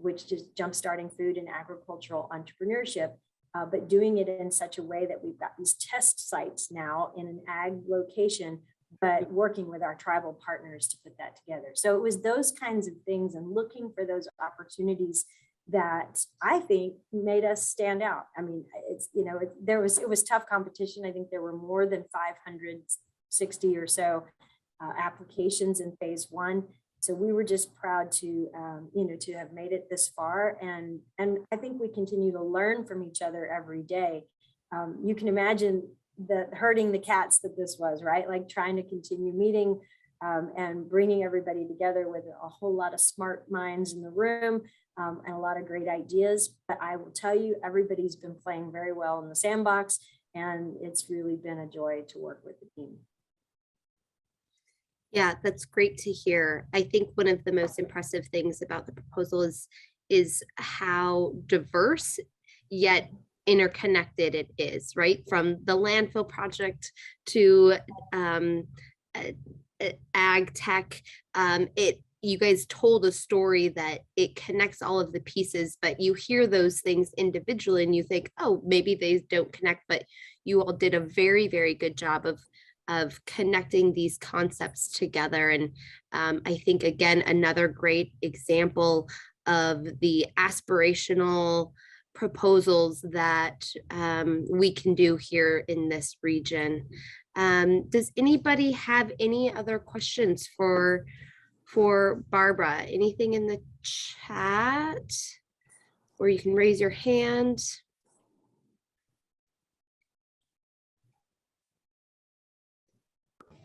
[SPEAKER 4] which is jumpstarting food and agricultural entrepreneurship, but doing it in such a way that we've got these test sites now in an ag location, but working with our tribal partners to put that together. So it was those kinds of things and looking for those opportunities that I think made us stand out. I mean, it was tough competition. I think there were more than 560 or so applications in phase one. So we were just proud to, to have made it this far. And I think we continue to learn from each other every day. You can imagine herding the cats that this was, right? Like trying to continue meeting and bringing everybody together with a whole lot of smart minds in the room and a lot of great ideas. But I will tell you, everybody's been playing very well in the sandbox, and it's really been a joy to work with the team.
[SPEAKER 1] Yeah, that's great to hear. I think one of the most impressive things about the proposal is how diverse yet interconnected it is, right? From the landfill project to ag tech. You guys told a story that it connects all of the pieces, but you hear those things individually and you think, oh, maybe they don't connect, but you all did a very, very good job of connecting these concepts together. And I think, again, another great example of the aspirational proposals that we can do here in this region. Does anybody have any other questions for Barbara? Anything in the chat? Or you can raise your hand.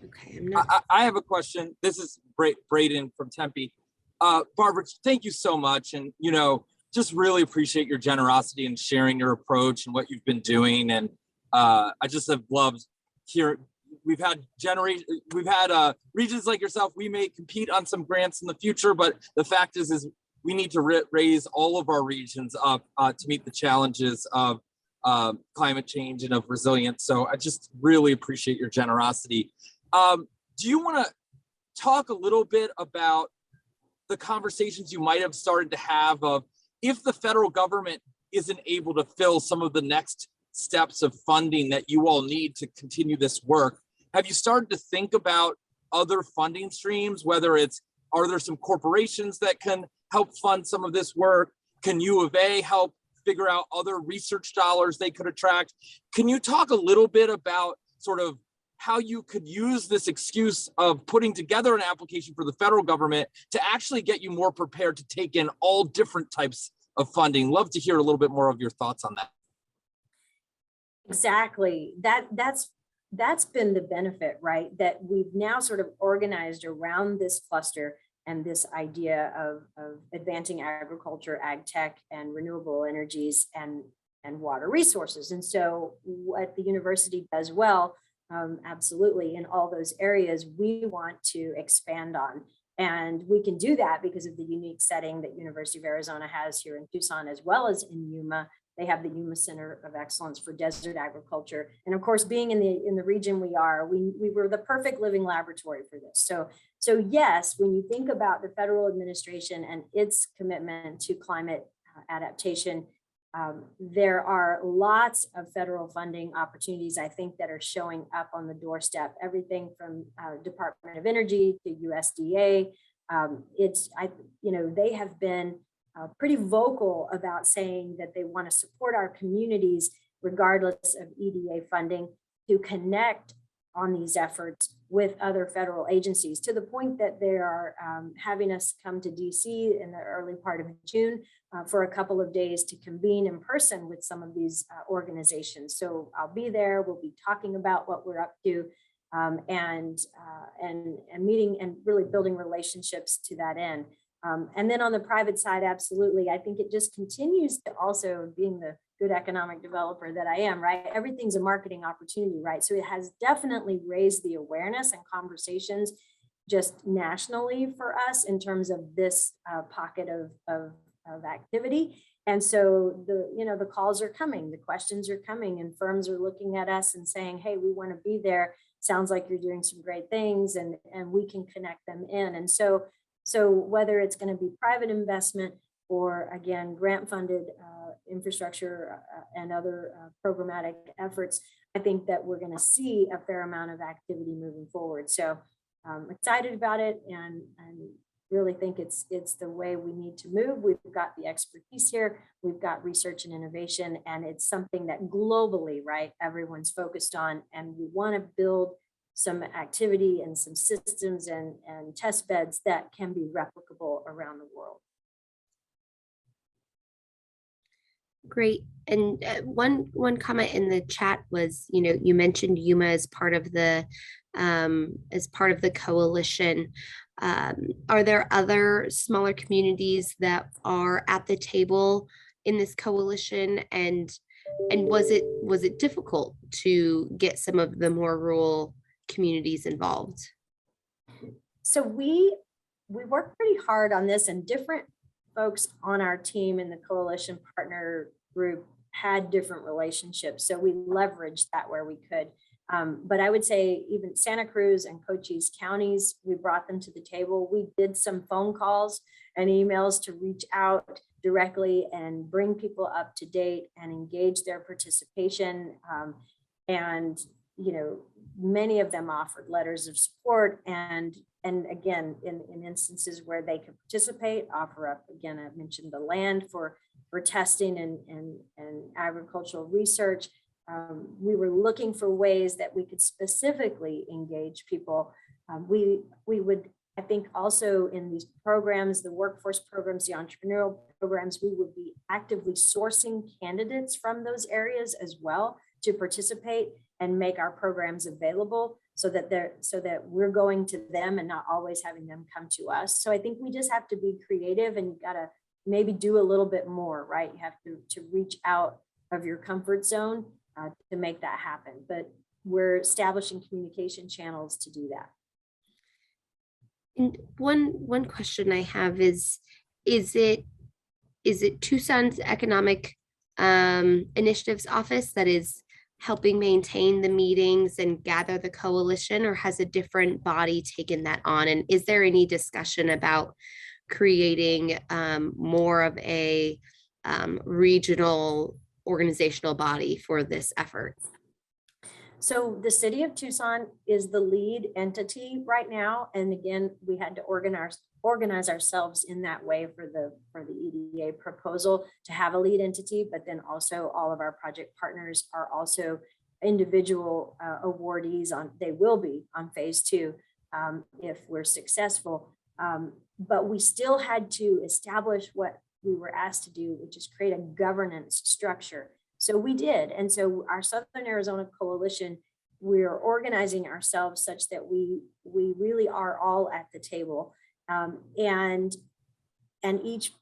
[SPEAKER 1] Okay,
[SPEAKER 3] I have a question. This is Braden from Tempe. Barbara, thank you so much. And, just really appreciate your generosity in sharing your approach and what you've been doing. And I just have loved hearing. We've had regions like yourself. We may compete on some grants in the future, but the fact is we need to raise all of our regions up to meet the challenges of climate change and of resilience. So I just really appreciate your generosity. Do you want to talk a little bit about the conversations you might have started to have of if the federal government isn't able to fill some of the next steps of funding that you all need to continue this work? Have you started to think about other funding streams, whether are there some corporations that can help fund some of this work? Can U of A help figure out other research dollars they could attract? Can you talk a little bit about sort of how you could use this excuse of putting together an application for the federal government to actually get you more prepared to take in all different types of funding? Love to hear a little bit more of your thoughts on that.
[SPEAKER 4] Exactly. That's been the benefit, right? That we've now sort of organized around this cluster and this idea of advancing agriculture, ag tech, and renewable energies and water resources. And so what the university does well, absolutely, in all those areas, we want to expand on. And we can do that because of the unique setting that University of Arizona has here in Tucson, as well as in Yuma. They have the Yuma Center of Excellence for Desert Agriculture. And of course, being in the region we are, we were the perfect living laboratory for this. So yes, when you think about the federal administration and its commitment to climate adaptation, there are lots of federal funding opportunities, I think, that are showing up on the doorstep. Everything from Department of Energy to USDA. They have been pretty vocal about saying that they want to support our communities, regardless of EDA funding, to connect on these efforts with other federal agencies, to the point that they are having us come to DC in the early part of June for a couple of days to convene in person with some of these organizations. So I'll be there. We'll be talking about what we're up to and meeting and really building relationships to that end. And then on the private side, absolutely. I think it just continues to also, being the good economic developer that I am, right? Everything's a marketing opportunity, right? So it has definitely raised the awareness and conversations just nationally for us in terms of this pocket of activity. And so the calls are coming, the questions are coming, and firms are looking at us and saying, hey, we want to be there. Sounds like you're doing some great things, and we can connect them in. And so whether it's going to be private investment or, again, grant funded infrastructure and other programmatic efforts, I think that we're going to see a fair amount of activity moving forward. So I'm excited about it, and really think it's the way we need to move. We've got the expertise here, we've got research and innovation, and it's something that globally, right, everyone's focused on, and we want to build some activity and some systems and test beds that can be replicable around the world.
[SPEAKER 1] Great. And one comment in the chat was, you mentioned Yuma as part of the coalition. Are there other smaller communities that are at the table in this coalition? And was it difficult to get some of the more rural communities involved?
[SPEAKER 4] So we worked pretty hard on this, and different folks on our team in the coalition partner group had different relationships. So we leveraged that where we could. But I would say even Santa Cruz and Cochise counties, we brought them to the table. We did some phone calls and emails to reach out directly and bring people up to date and engage their participation. And many of them offered letters of support, and again, in instances where they could participate, offer up, again, I mentioned the land for testing and agricultural research. We were looking for ways that we could specifically engage people. We would, I think, also in these programs, the workforce programs, the entrepreneurial programs, we would be actively sourcing candidates from those areas as well to participate and make our programs available, so that we're going to them and not always having them come to us. So I think we just have to be creative, and you got to maybe do a little bit more, right? You have to reach out of your comfort zone to make that happen. But we're establishing communication channels to do that.
[SPEAKER 1] And one question I have is it Tucson's Economic Initiatives Office that is helping maintain the meetings and gather the coalition, or has a different body taken that on? And is there any discussion about creating more of a regional organizational body for this effort?
[SPEAKER 4] So the city of Tucson is the lead entity right now. And again, we had to organize ourselves in that way for the EDA proposal to have a lead entity, but then also all of our project partners are also individual awardees they will be on phase 2 if we're successful. But we still had to establish what we were asked to do, which is create a governance structure. So we did. And so our Southern Arizona Coalition, we're organizing ourselves such that we really are all at the table. And each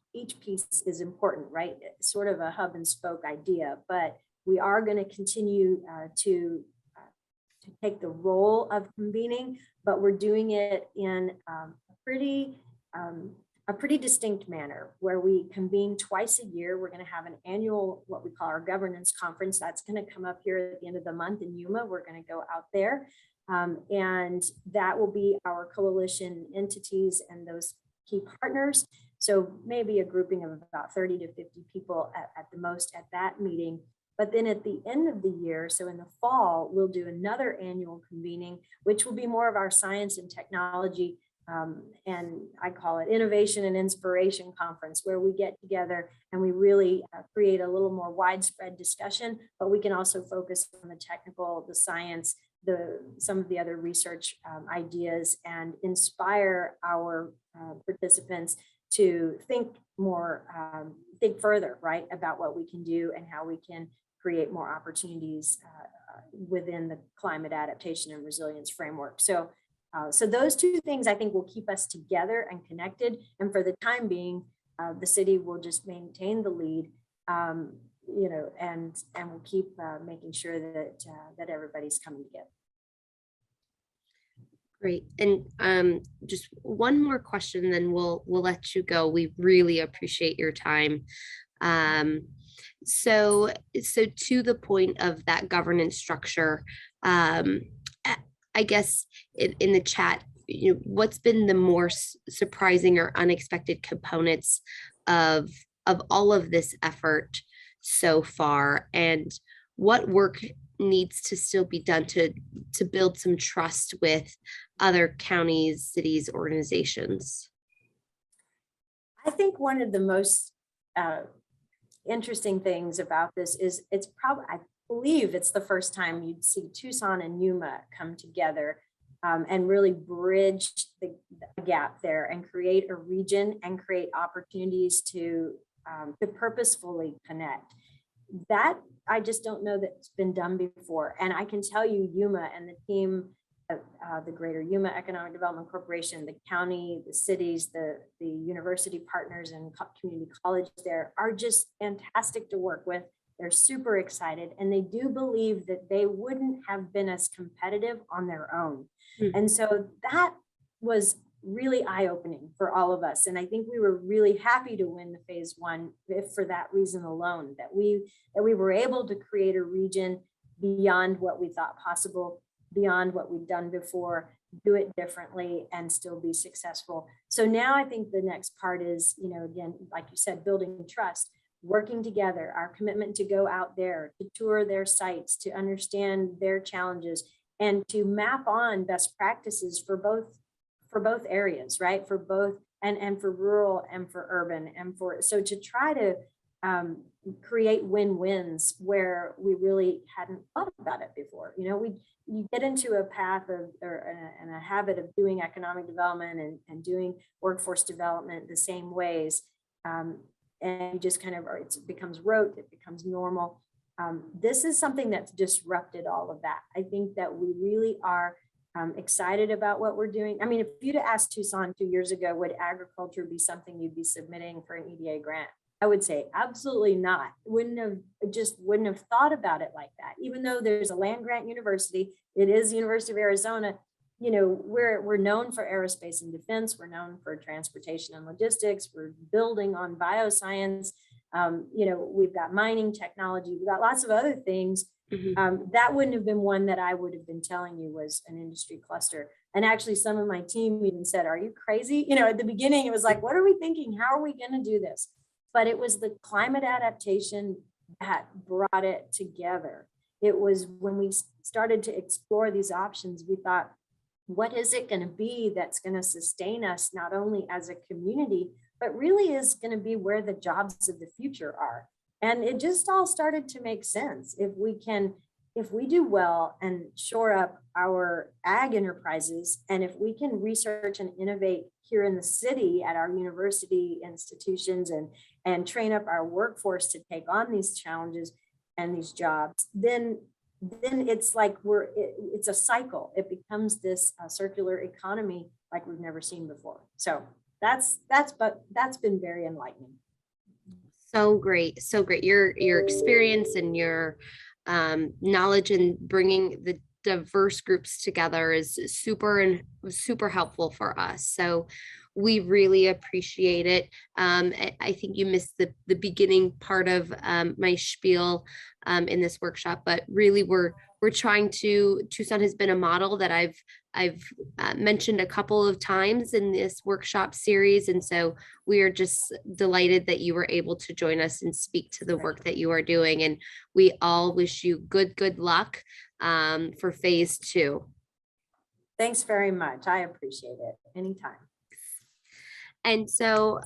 [SPEAKER 4] piece is important, right? It's sort of a hub and spoke idea, but we are going to continue to take the role of convening, but we're doing it in a pretty distinct manner, where we convene twice a year. We're going to have an annual, what we call our governance conference. That's going to come up here at the end of the month in Yuma. We're going to go out there. And that will be our coalition entities and those key partners. So maybe a grouping of about 30 to 50 people at the most at that meeting. But then at the end of the year, so in the fall, we'll do another annual convening, which will be more of our science and technology, and I call it innovation and inspiration conference, where we get together and we really create a little more widespread discussion, but we can also focus on the technical, the science, some of the other research ideas, and inspire our participants to think further, right, about what we can do and how we can create more opportunities within the climate adaptation and resilience framework. So So those two things I think will keep us together and connected. And for the time being, the city will just maintain the lead, and we'll keep making sure that everybody's coming together.
[SPEAKER 1] Great. And just one more question, then we'll let you go. We really appreciate your time. So to the point of that governance structure, I guess in the chat, what's been the more surprising or unexpected components of all of this effort so far, and what work needs to still be done to build some trust with other counties, cities, organizations?
[SPEAKER 4] I think one of the most interesting things about this is I believe it's the first time you'd see Tucson and Yuma come together and really bridge the gap there and create a region and create opportunities to purposefully connect. That I just don't know that's been done before. And I can tell you Yuma and the team, the Greater Yuma Economic Development Corporation, the county, the cities, the university partners and community colleges there are just fantastic to work with. They're super excited, and they do believe that they wouldn't have been as competitive on their own. And so that was really eye-opening for all of us. And I think we were really happy to win the phase one, if for that reason alone, that we were able to create a region beyond what we thought possible, beyond what we'd done before, do it differently and still be successful. So now I think the next part is, again, like you said, building trust, working together, our commitment to go out there, to tour their sites, to understand their challenges, and to map on best practices for both areas, right? For both and for rural and for urban, and so to try to create win-wins where we really hadn't thought about it before. You get into a path and a habit of doing economic development and doing workforce development the same ways. And you just it becomes rote, it becomes normal. This is something that's disrupted all of that. I think that we really are excited about what we're doing. I mean, if you'd asked Tucson 2 years ago, would agriculture be something you'd be submitting for an EDA grant? I would say absolutely not. Wouldn't have thought about it like that. Even though there's a land grant university, it is University of Arizona. We're known for aerospace and defense. We're known for transportation and logistics. We're building on bioscience. We've got mining technology. We've got lots of other things. That wouldn't have been one that I would have been telling you was an industry cluster. And actually some of my team even said, are you crazy? At the beginning, it was like, what are we thinking? How are we going to do this? But it was the climate adaptation that brought it together. It was when we started to explore these options, we thought, what is it going to be that's going to sustain us not only as a community, but really is going to be where the jobs of the future are. And it just all started to make sense. If we do well and shore up our ag enterprises, and if we can research and innovate here in the city at our university institutions and train up our workforce to take on these challenges and these jobs, then it's like it's a cycle. It becomes this circular economy like we've never seen before. So that's been very enlightening.
[SPEAKER 1] So great. Your experience and your knowledge in bringing the diverse groups together is super helpful for us. So we really appreciate it. I think you missed the beginning part of my spiel in this workshop, but really we're trying to, Tucson has been a model that I've mentioned a couple of times in this workshop series. And so we are just delighted that you were able to join us and speak to the work that you are doing. And we all wish you good luck for phase 2.
[SPEAKER 4] Thanks very much. I appreciate it. Anytime.
[SPEAKER 1] And so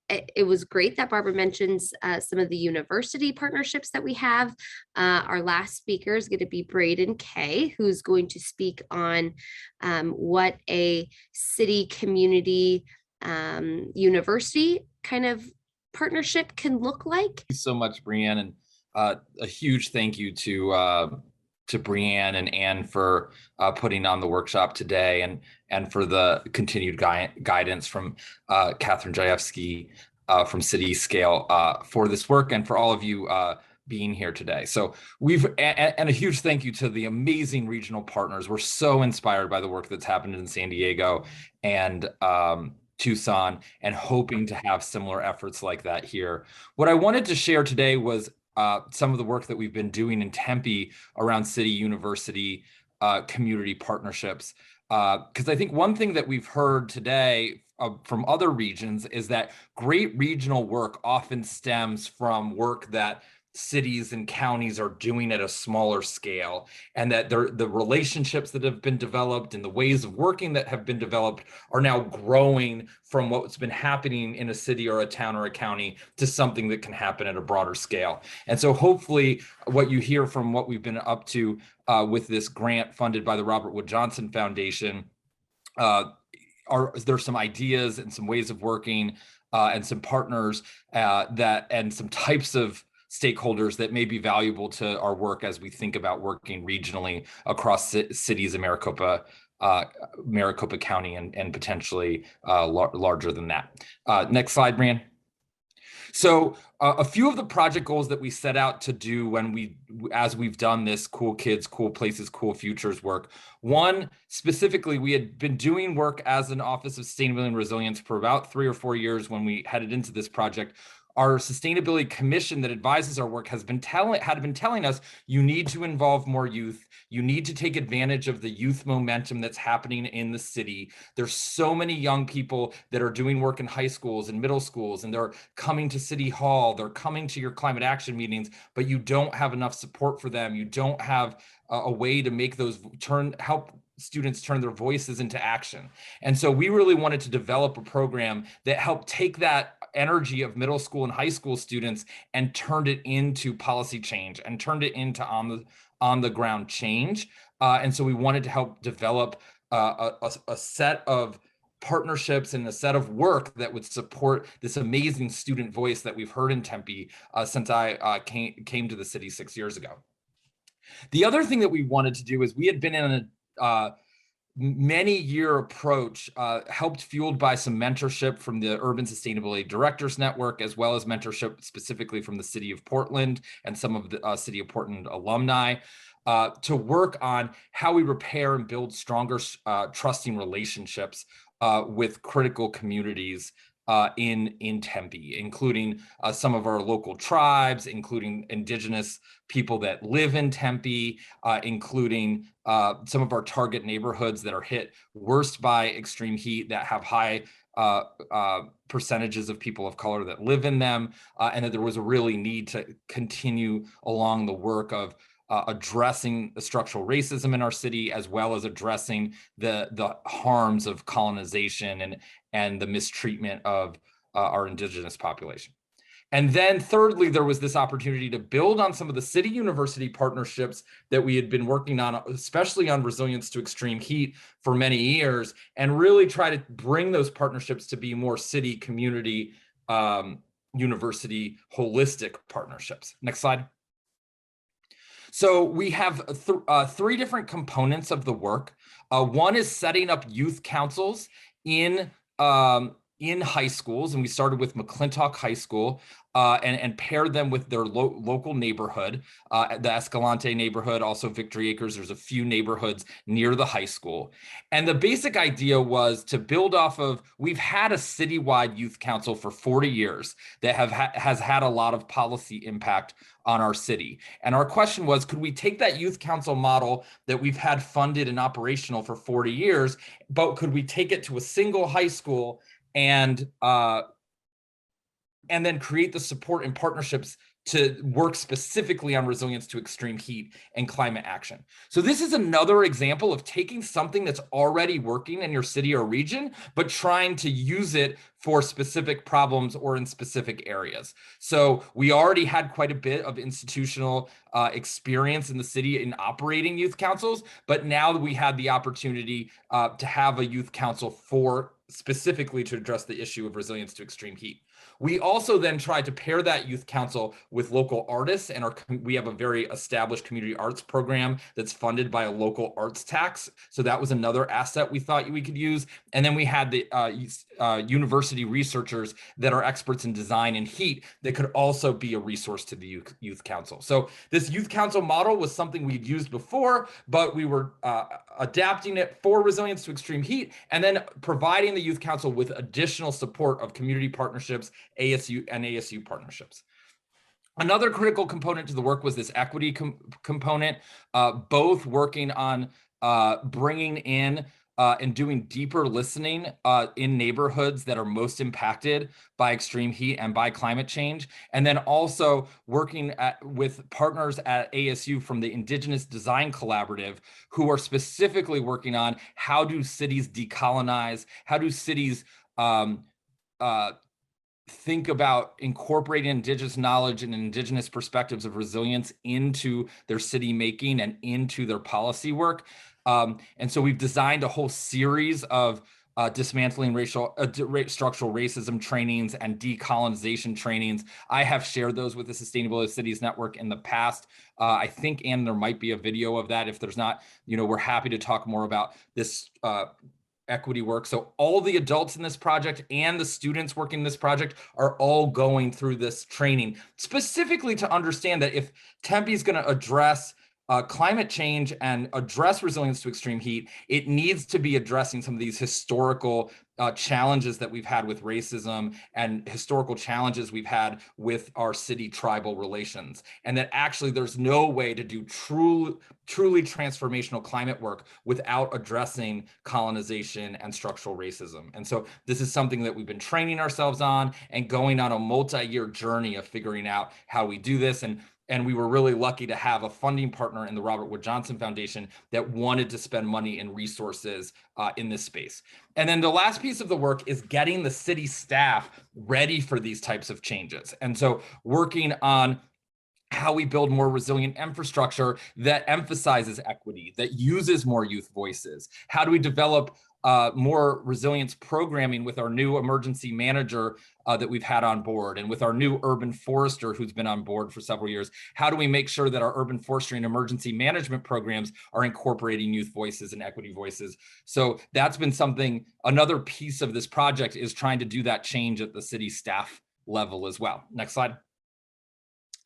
[SPEAKER 1] it was great that Barbara mentions some of the university partnerships that we have. Our last speaker is going to be Braden Kay, who's going to speak on what a city community university kind of partnership can look like.
[SPEAKER 3] Thank you so much, Brianne, and a huge thank you to
[SPEAKER 5] to Brianne and Anne for putting on the workshop today, and for the continued guidance from Catherine Jajewski from City Scale for this work, and for all of you being here today. So and a huge thank you to the amazing regional partners. We're so inspired by the work that's happened in San Diego and Tucson, and hoping to have similar efforts like that here. What I wanted to share today was some of the work that we've been doing in Tempe around city university community partnerships. Because I think one thing that we've heard today from other regions is that great regional work often stems from work that cities and counties are doing at a smaller scale, and that the relationships that have been developed and the ways of working that have been developed are now growing from what's been happening in a city or a town or a county to something that can happen at a broader scale. And so hopefully what you hear from what we've been up to with this grant funded by the Robert Wood Johnson Foundation, there's some ideas and some ways of working and some partners and some types of stakeholders that may be valuable to our work as we think about working regionally across cities in Maricopa County and potentially larger than that. Next slide, Brian. So a few of the project goals that we set out to do as we've done this Cool Kids, Cool Places, Cool Futures work. One, specifically, we had been doing work as an Office of Sustainability and Resilience for about 3 or 4 years when we headed into this project. Our sustainability commission that advises our work had been telling us, you need to involve more youth. You need to take advantage of the youth momentum that's happening in the city. There's so many young people that are doing work in high schools and middle schools, and they're coming to City Hall, they're coming to your climate action meetings, but you don't have enough support for them. You don't have a way to make those help students turn their voices into action. And so we really wanted to develop a program that helped take that energy of middle school and high school students and turned it into policy change and turned it into on the ground change. And so we wanted to help develop a set of partnerships and a set of work that would support this amazing student voice that we've heard in Tempe since I came to the city 6 years ago. The other thing that we wanted to do is we had been in a many-year approach, helped fueled by some mentorship from the Urban Sustainability Directors Network, as well as mentorship specifically from the City of Portland and some of the City of Portland alumni, to work on how we repair and build stronger, trusting relationships with critical communities in Tempe, including some of our local tribes, including indigenous people that live in Tempe, including some of our target neighborhoods that are hit worst by extreme heat, that have high percentages of people of color that live in them, and that there was a really need to continue along the work of addressing the structural racism in our city, as well as addressing the harms of colonization and the mistreatment of our indigenous population. And then thirdly, there was this opportunity to build on some of the city university partnerships that we had been working on, especially on resilience to extreme heat for many years, and really try to bring those partnerships to be more city, community, university, holistic partnerships. Next slide. So we have 3 different components of the work. One is setting up youth councils in high schools, and we started with McClintock High School and paired them with their local neighborhood, the Escalante neighborhood, also Victory Acres. There's a few neighborhoods near the high school. And the basic idea was to build off of, we've had a citywide youth council for 40 years that has had a lot of policy impact on our city. And our question was, could we take that youth council model that we've had funded and operational for 40 years, but could we take it to a single high school and then create the support and partnerships to work specifically on resilience to extreme heat and climate action. So this is another example of taking something that's already working in your city or region, but trying to use it for specific problems or in specific areas. So we already had quite a bit of institutional experience in the city in operating youth councils, but now we had the opportunity to have a youth council for specifically to address the issue of resilience to extreme heat. We also then tried to pair that youth council with local artists, and we have a very established community arts program that's funded by a local arts tax. So that was another asset we thought we could use. And then we had the university researchers that are experts in design and heat that could also be a resource to the youth council. So this youth council model was something we'd used before, but we were adapting it for resilience to extreme heat, and then providing the youth council with additional support of community partnerships, ASU partnerships. Another critical component to the work was this equity component, both working on bringing in and doing deeper listening in neighborhoods that are most impacted by extreme heat and by climate change. And then also working with partners at ASU from the Indigenous Design Collaborative, who are specifically working on how do cities decolonize, how do cities think about incorporating Indigenous knowledge and Indigenous perspectives of resilience into their city making and into their policy work. And so we've designed a whole series of dismantling structural racism trainings and decolonization trainings. I have shared those with the Sustainability Cities Network in the past. I think, and there might be a video of that. If there's not, we're happy to talk more about this equity work. So all the adults in this project and the students working this project are all going through this training, specifically to understand that if Tempe is going to address climate change and address resilience to extreme heat, it needs to be addressing some of these historical challenges that we've had with racism and historical challenges we've had with our city tribal relations. And that actually there's no way to do truly transformational climate work without addressing colonization and structural racism. And so this is something that we've been training ourselves on and going on a multi-year journey of figuring out how we do this. And we were really lucky to have a funding partner in the Robert Wood Johnson Foundation that wanted to spend money and resources in this space. And then the last piece of the work is getting the city staff ready for these types of changes. And so working on how we build more resilient infrastructure that emphasizes equity, that uses more youth voices. How do we develop more resilience programming with our new emergency manager that we've had on board, and with our new urban forester who's been on board for several years? How do we make sure that our urban forestry and emergency management programs are incorporating youth voices and equity voices? So that's been something, another piece of this project is trying to do that change at the city staff level as well. Next slide.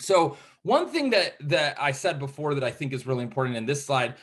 [SPEAKER 5] So one thing that I said before that I think is really important, and this slide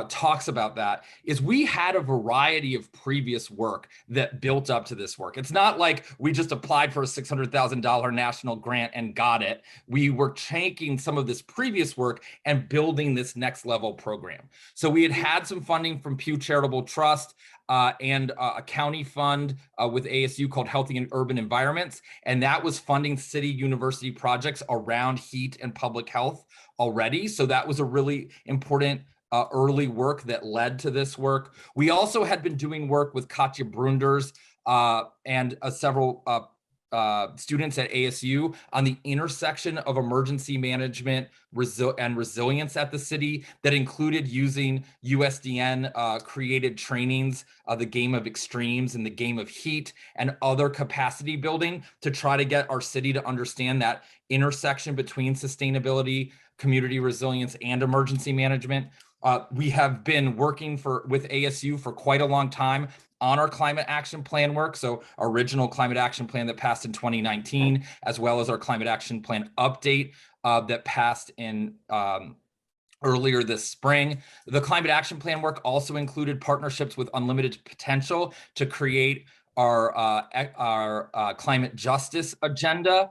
[SPEAKER 5] talks about that, is we had a variety of previous work that built up to this work. It's not like we just applied for a $600,000 national grant and got it. We were taking some of this previous work and building this next level program. So we had some funding from Pew Charitable Trust and a county fund with ASU called Healthy and Urban Environments. And that was funding city university projects around heat and public health already. So that was a really important early work that led to this work. We also had been doing work with Katja Brunders and several students at ASU on the intersection of emergency management and resilience at the city that included using USDN created trainings, the game of extremes and the game of heat and other capacity building to try to get our city to understand that intersection between sustainability, community resilience, and emergency management. We have been working with ASU for quite a long time on our climate action plan work. So our original climate action plan that passed in 2019, as well as our climate action plan update that passed in earlier this spring. The climate action plan work also included partnerships with Unlimited Potential to create our climate justice agenda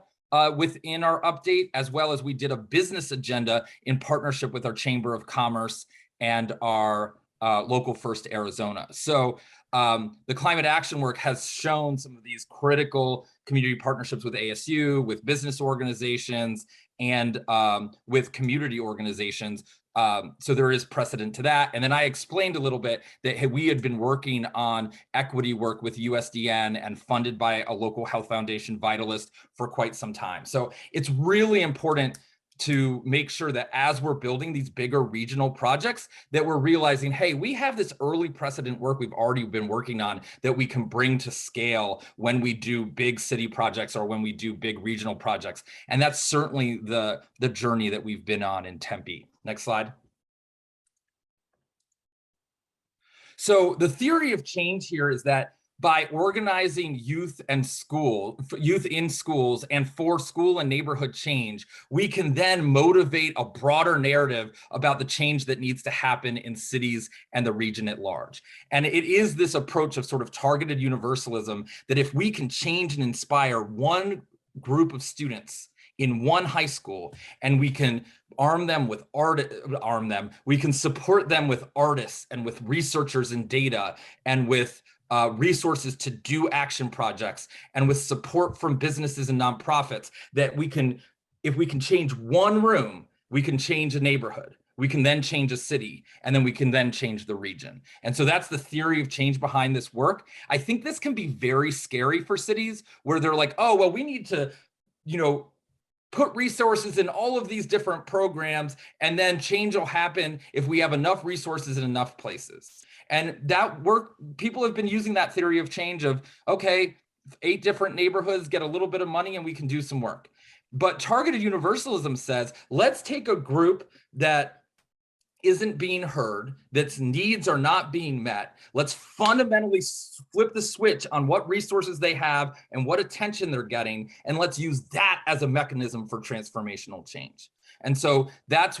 [SPEAKER 5] within our update, as well as we did a business agenda in partnership with our Chamber of Commerce and our Local First Arizona. So the climate action work has shown some of these critical community partnerships with ASU, with business organizations, and with community organizations. So there is precedent to that. And then I explained a little bit that we had been working on equity work with USDN and funded by a local health foundation, Vitalist, for quite some time. So it's really important to make sure that as we're building these bigger regional projects, that we're realizing, hey, we have this early precedent work we've already been working on that we can bring to scale when we do big city projects or when we do big regional projects. And that's certainly the journey that we've been on in Tempe. Next slide. So the theory of change here is that by organizing youth in schools and for school and neighborhood change, we can then motivate a broader narrative about the change that needs to happen in cities and the region at large. And it is this approach of sort of targeted universalism that if we can change and inspire one group of students in one high school, and we can we can support them with artists and with researchers and data and with resources to do action projects and with support from businesses and nonprofits, that we can, if we can change one room, we can change a neighborhood. We can then change a city, and then we can then change the region. And so that's the theory of change behind this work. I think this can be very scary for cities where they're like, oh, well, we need to, put resources in all of these different programs, and then change will happen if we have enough resources in enough places. And that work, people have been using that theory of change of, okay, 8 different neighborhoods get a little bit of money and we can do some work. But targeted universalism says, let's take a group that isn't being heard, that's needs are not being met. Let's fundamentally flip the switch on what resources they have and what attention they're getting, and let's use that as a mechanism for transformational change. And so that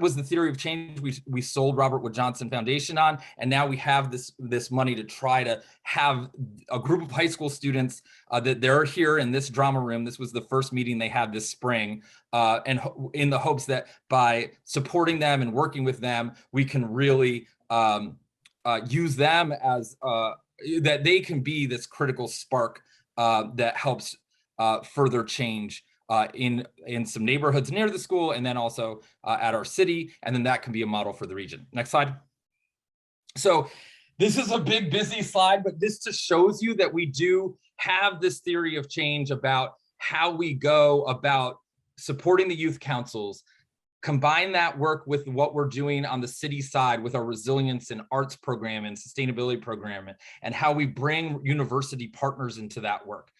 [SPEAKER 5] was the theory of change we sold Robert Wood Johnson Foundation on, and now we have this money to try to have a group of high school students that they're here in this drama room. This was the first meeting they had this spring, and in the hopes that by supporting them and working with them, we can really use them as that they can be this critical spark that helps further change in some neighborhoods near the school, and then also at our city, and then that can be a model for the region. Next slide. So this is a big, busy slide, but this just shows you that we do have this theory of change about how we go about supporting the youth councils, combine that work with what we're doing on the city side with our resilience and arts program and sustainability program, and how we bring university partners into that work.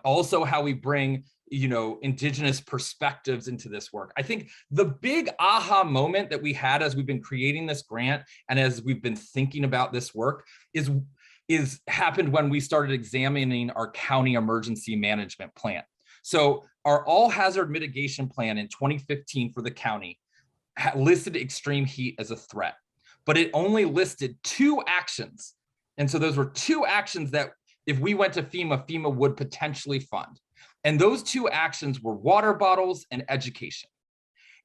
[SPEAKER 5] Also how we bring indigenous perspectives into this work. I think the big aha moment that we had as we've been creating this grant and as we've been thinking about this work is happened when we started examining our county emergency management plan. So our all hazard mitigation plan in 2015 for the county listed extreme heat as a threat, but it only listed 2 actions. And so those were 2 actions that if we went to FEMA would potentially fund. And those 2 actions were water bottles and education.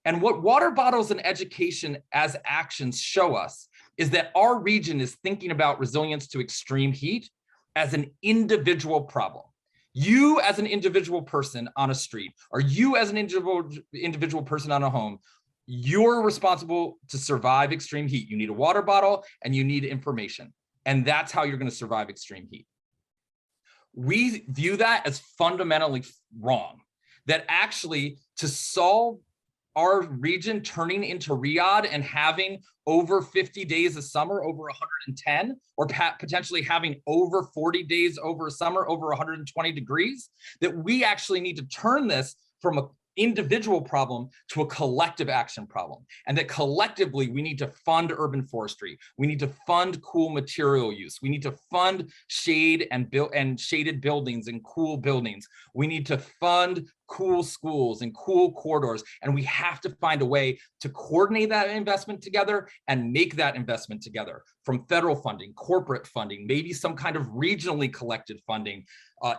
[SPEAKER 5] And what water bottles and education as actions show us is that our region is thinking about resilience to extreme heat as an individual problem. You as an individual person on a street, or you as an individual person on a home, you're responsible to survive extreme heat. You need a water bottle and you need information. And that's how you're going to survive extreme heat. We view that as fundamentally wrong, that actually to solve our region turning into Riyadh and having over 50 days of summer, over 110, or potentially having over 40 days over a summer, over 120 degrees, that we actually need to turn this from an individual problem to a collective action problem. And that collectively we need to fund urban forestry. We need to fund cool material use. We need to fund shade and shaded buildings and cool buildings. We need to fund cool schools and cool corridors. And we have to find a way to coordinate that investment together and make that investment together from federal funding, corporate funding, maybe some kind of regionally collected funding,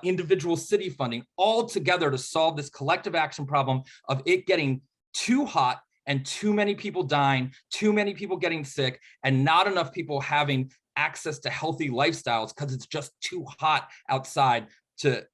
[SPEAKER 5] individual city funding, all together to solve this collective action problem of it getting too hot and too many people dying, too many people getting sick, and not enough people having access to healthy lifestyles because it's just too hot outside to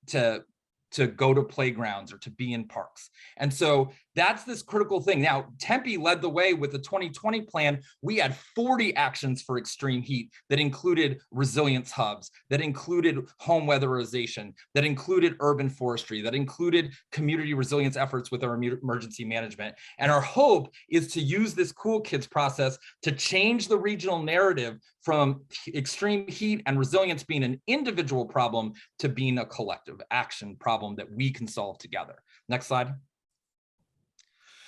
[SPEAKER 5] go to playgrounds or to be in parks. And so that's this critical thing. Now, Tempe led the way with the 2020 plan. We had 40 actions for extreme heat that included resilience hubs, that included home weatherization, that included urban forestry, that included community resilience efforts with our emergency management. And our hope is to use this Cool Kids process to change the regional narrative from extreme heat and resilience being an individual problem to being a collective action problem that we can solve together. Next slide.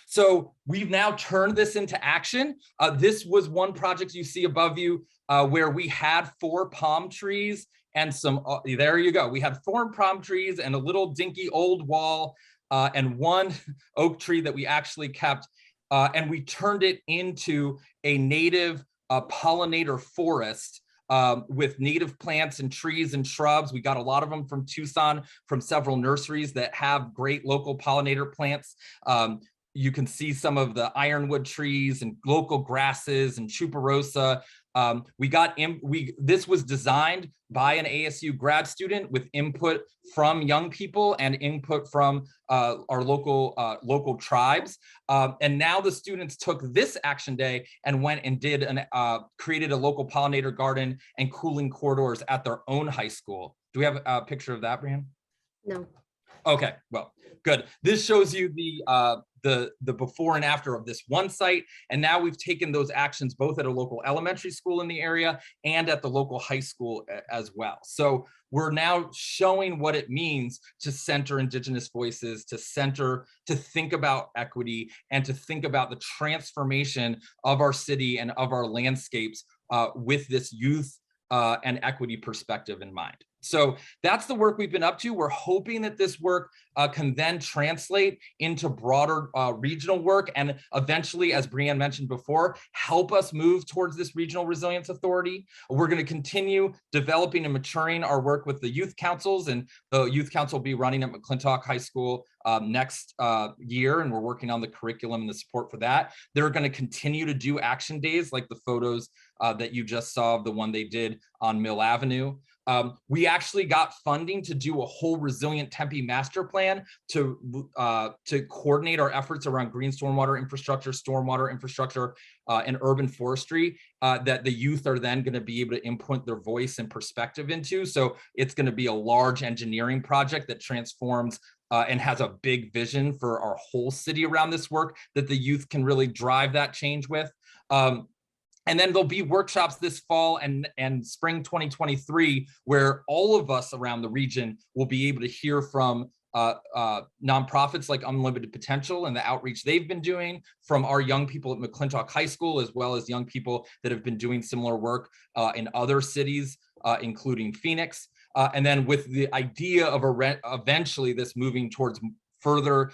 [SPEAKER 5] So we've now turned this into action. This was one project you see above you where we had 4 palm trees and some, there you go. We had 4 palm trees and a little dinky old wall and 1 oak tree that we actually kept. And we turned it into a native pollinator forest with native plants and trees and shrubs. We got a lot of them from Tucson, from several nurseries that have great local pollinator plants. You can see some of the ironwood trees and local grasses and tuberosa. This was designed by an ASU grad student with input from young people and input from our local tribes. And now the students took this action day and went and created a local pollinator garden and cooling corridors at their own high school. Do we have a picture of that, Brianne?
[SPEAKER 1] No.
[SPEAKER 5] Okay, well, good. This shows you the before and after of this one site. And now we've taken those actions both at a local elementary school in the area and at the local high school as well. So we're now showing what it means to center Indigenous voices, to think about equity, and to think about the transformation of our city and of our landscapes with this youth and equity perspective in mind. So that's the work we've been up to. We're hoping that this work can then translate into broader regional work and eventually, as Brianne mentioned before, help us move towards this regional resilience authority. We're going to continue developing and maturing our work with the youth councils, and the youth council will be running at McClintock High School next year, and we're working on the curriculum and the support for that. They're going to continue to do action days like the photos that you just saw of the one they did on Mill Avenue. We actually got funding to do a whole resilient Tempe master plan to coordinate our efforts around green stormwater infrastructure, and urban forestry that the youth are then going to be able to input their voice and perspective into. So it's going to be a large engineering project that transforms and has a big vision for our whole city around this work that the youth can really drive that change with. And then there'll be workshops this fall and spring 2023, where all of us around the region will be able to hear from nonprofits like Unlimited Potential and the outreach they've been doing, from our young people at McClintock High School, as well as young people that have been doing similar work in other cities, including Phoenix. And then with the idea of eventually this moving towards further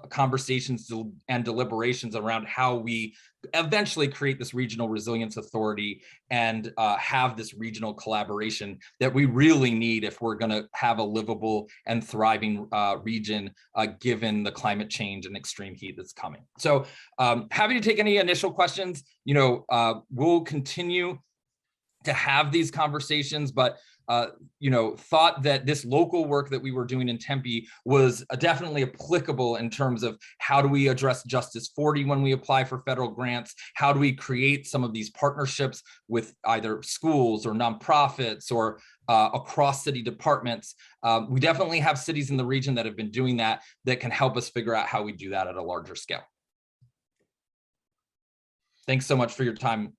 [SPEAKER 5] conversations and deliberations around how we eventually create this regional resilience authority and have this regional collaboration that we really need if we're going to have a livable and thriving region given the climate change and extreme heat that's coming. So happy to take any initial questions. We'll continue to have these conversations, but thought that this local work that we were doing in Tempe was definitely applicable in terms of how do we address Justice 40 when we apply for federal grants? How do we create some of these partnerships with either schools or nonprofits or across city departments? We definitely have cities in the region that have been doing that can help us figure out how we do that at a larger scale. Thanks so much for your time.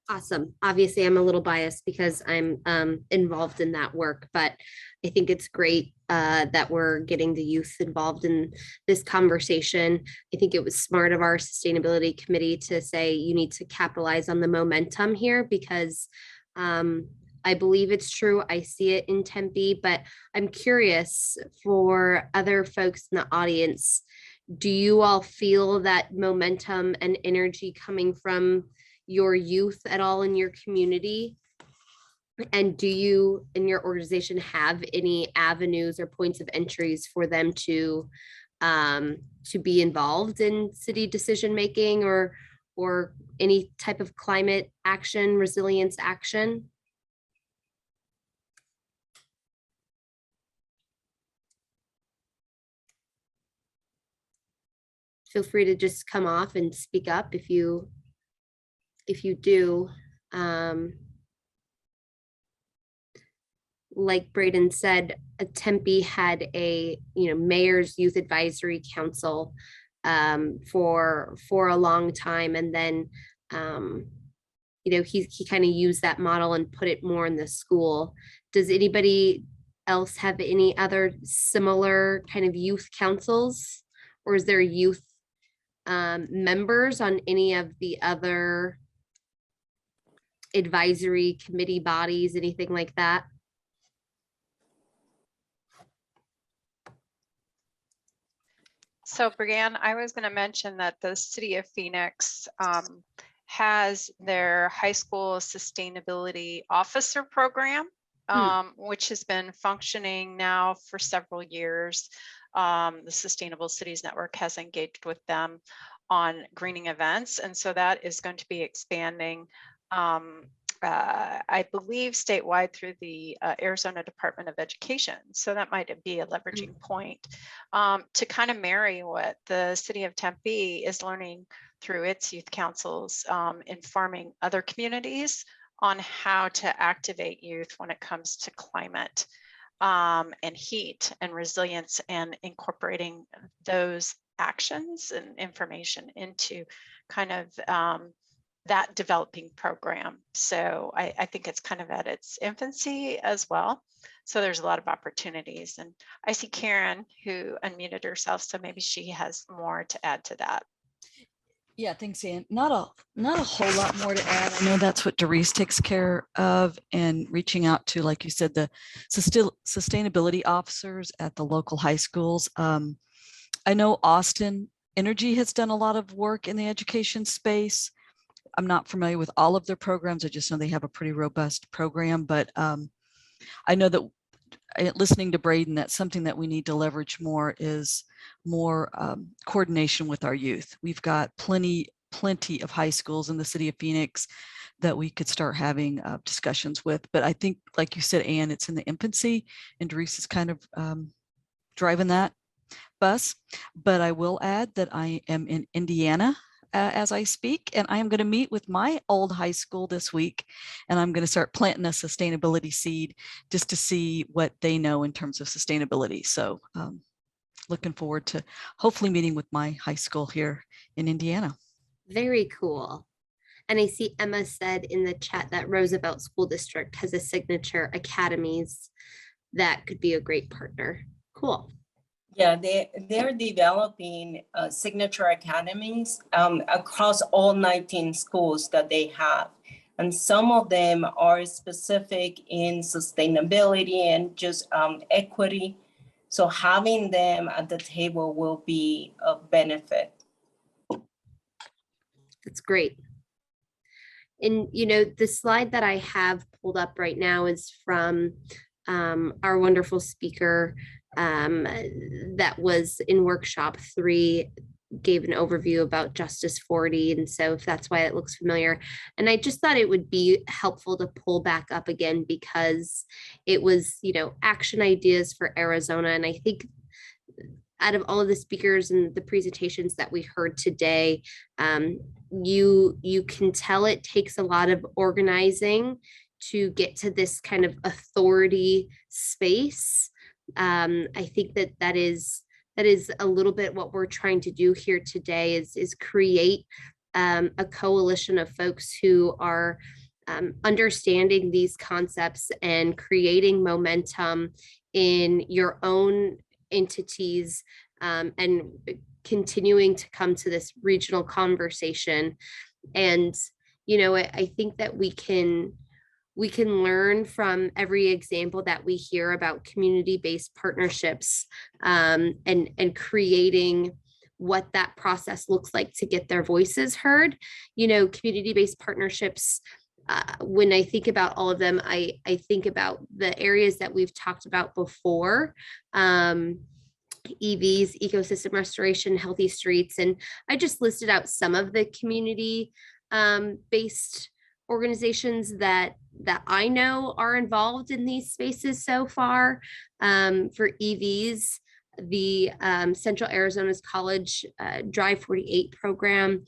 [SPEAKER 1] Awesome. Obviously, I'm a little biased because I'm involved in that work, but I think it's great that we're getting the youth involved in this conversation. I think it was smart of our sustainability committee to say you need to capitalize on the momentum here, because I believe it's true. I see it in Tempe, but I'm curious for other folks in the audience. Do you all feel that momentum and energy coming from your youth at all in your community? And do you in your organization have any avenues or points of entries for them to be involved in city decision making or any type of climate action, resilience action? feel free to just come off and speak up if you do. Like Braden said, Tempe had a mayor's youth advisory council for a long time, and then he kind of used that model and put it more in the school. Does anybody else have any other similar kind of youth councils, or is there youth members on any of the other advisory committee bodies, anything like that?
[SPEAKER 6] So Brianne, I was going to mention that the city of Phoenix has their high school sustainability officer program, which has been functioning now for several years. The Sustainable Cities Network has engaged with them on greening events. And so that is going to be expanding, I believe, statewide through the Arizona Department of Education. So that might be a leveraging point to kind of marry what the city of Tempe is learning through its youth councils, informing other communities on how to activate youth when it comes to climate and heat and resilience, and incorporating those actions and information into kind of that developing program. So I think it's kind of at its infancy as well. So there's a lot of opportunities. And I see Karen, who unmuted herself, so maybe she has more to add to that.
[SPEAKER 7] Yeah, thanks, Ann. Not a whole lot more to add. I know that's what Doris takes care of, and reaching out to, like you said, the sustainability officers at the local high schools. I know Austin Energy has done a lot of work in the education space. I'm not familiar with all of their programs. I just know they have a pretty robust program, but I know that listening to Braden, that's something that we need to leverage more, is more coordination with our youth. We've got plenty of high schools in the city of Phoenix that we could start having discussions with. But I think, like you said, Ann, it's in the infancy, and Doris is kind of driving that bus. But I will add that I am in Indiana as I speak, and I am going to meet with my old high school this week, and I'm going to start planting a sustainability seed just to see what they know in terms of sustainability. So looking forward to hopefully meeting with my high school here in Indiana.
[SPEAKER 1] Very cool. And I see Emma said in the chat that Roosevelt School District has a signature academies that could be a great partner. Cool.
[SPEAKER 8] Yeah, they're developing signature academies across all 19 schools that they have. And some of them are specific in sustainability and just equity. So having them at the table will be a benefit.
[SPEAKER 1] That's great. And, the slide that I have pulled up right now is from our wonderful speaker that was in workshop 3, gave an overview about Justice 40. And so if that's why it looks familiar, and I just thought it would be helpful to pull back up again, because it was, action ideas for Arizona. And I think out of all of the speakers and the presentations that we heard today, you can tell it takes a lot of organizing to get to this kind of authority space. I think that is a little bit what we're trying to do here today, is create a coalition of folks who are understanding these concepts and creating momentum in your own entities, and continuing to come to this regional conversation. And I think that we can learn from every example that we hear about community-based partnerships, and creating what that process looks like to get their voices heard. Community-based partnerships, when I think about all of them, I think about the areas that we've talked about before, EVs, ecosystem restoration, healthy streets. And I just listed out some of the community based organizations that I know are involved in these spaces so far. For EVs, the Central Arizona's College Drive 48 program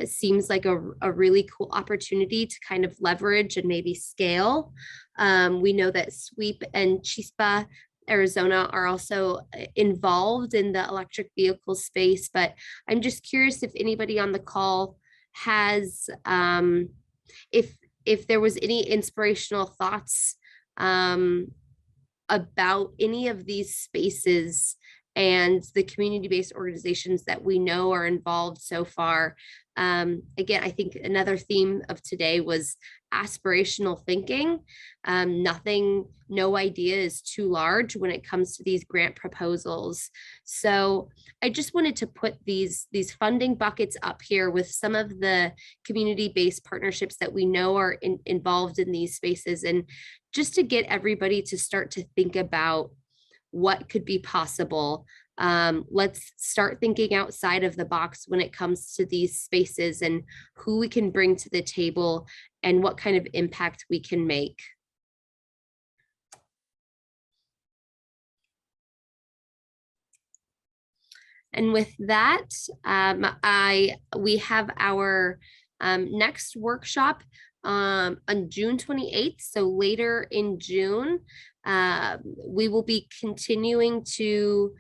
[SPEAKER 1] seems like a really cool opportunity to kind of leverage and maybe scale. We know that SWEEP and Chispa Arizona are also involved in the electric vehicle space, but I'm just curious if anybody on the call has, if there was any inspirational thoughts about any of these spaces and the community-based organizations that we know are involved so far. Again, I think another theme of today was aspirational thinking. No idea is too large when it comes to these grant proposals. So I just wanted to put these funding buckets up here with some of the community-based partnerships that we know are involved in these spaces, and just to get everybody to start to think about what could be possible. Let's start thinking outside of the box when it comes to these spaces and who we can bring to the table and what kind of impact we can make. And with that, we have our next workshop on June 28th. So later in June, we will be continuing to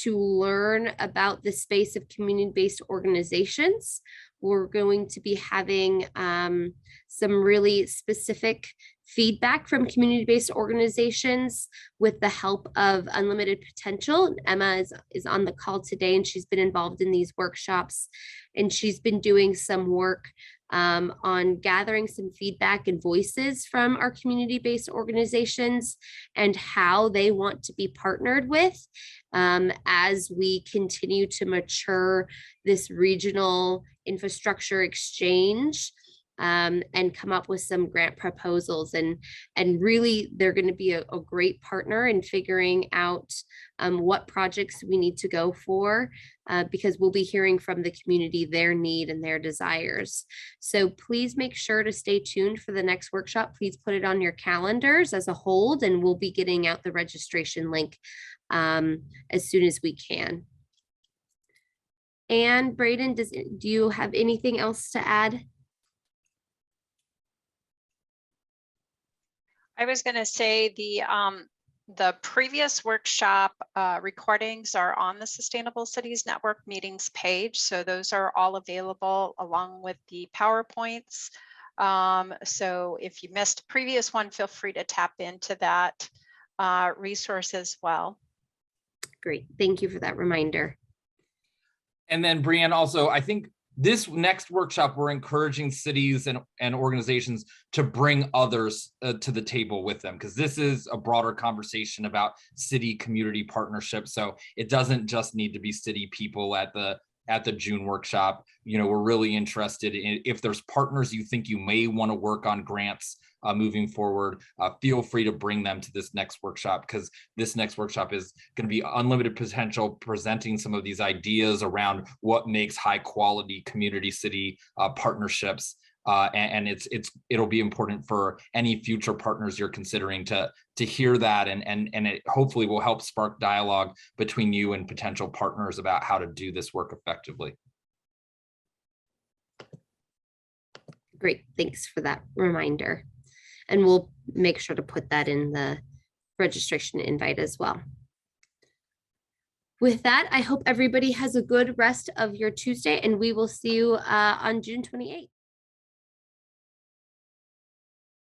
[SPEAKER 1] learn about the space of community-based organizations. We're going to be having some really specific feedback from community-based organizations with the help of Unlimited Potential. Emma is on the call today, and she's been involved in these workshops, and she's been doing some work on gathering some feedback and voices from our community-based organizations and how they want to be partnered with as we continue to mature this regional infrastructure exchange and come up with some grant proposals. And really, they're going to be a great partner in figuring out what projects we need to go for, because we'll be hearing from the community their need and their desires. So please make sure to stay tuned for the next workshop. Please put it on your calendars as a hold, and we'll be getting out the registration link as soon as we can. And Braden, do you have anything else to add?
[SPEAKER 6] I was going to say the previous workshop recordings are on the Sustainable Cities Network meetings page. So those are all available along with the PowerPoints. So if you missed a previous one, feel free to tap into that resource as well.
[SPEAKER 1] Great. Thank you for that reminder.
[SPEAKER 5] And then Brianne, also, I think this next workshop, we're encouraging cities and organizations to bring others to the table with them, because this is a broader conversation about city community partnerships. So it doesn't just need to be city people at the June workshop. You know, we're really interested in, if there's partners you think you may want to work on grants moving forward, feel free to bring them to this next workshop, because this next workshop is going to be Unlimited Potential, presenting some of these ideas around what makes high quality community city partnerships. And it'll be important for any future partners you're considering to hear that, and it hopefully will help spark dialogue between you and potential partners about how to do this work effectively.
[SPEAKER 1] Great, thanks for that reminder. And we'll make sure to put that in the registration invite as well. With that, I hope everybody has a good rest of your Tuesday, and we will see you on June 28th.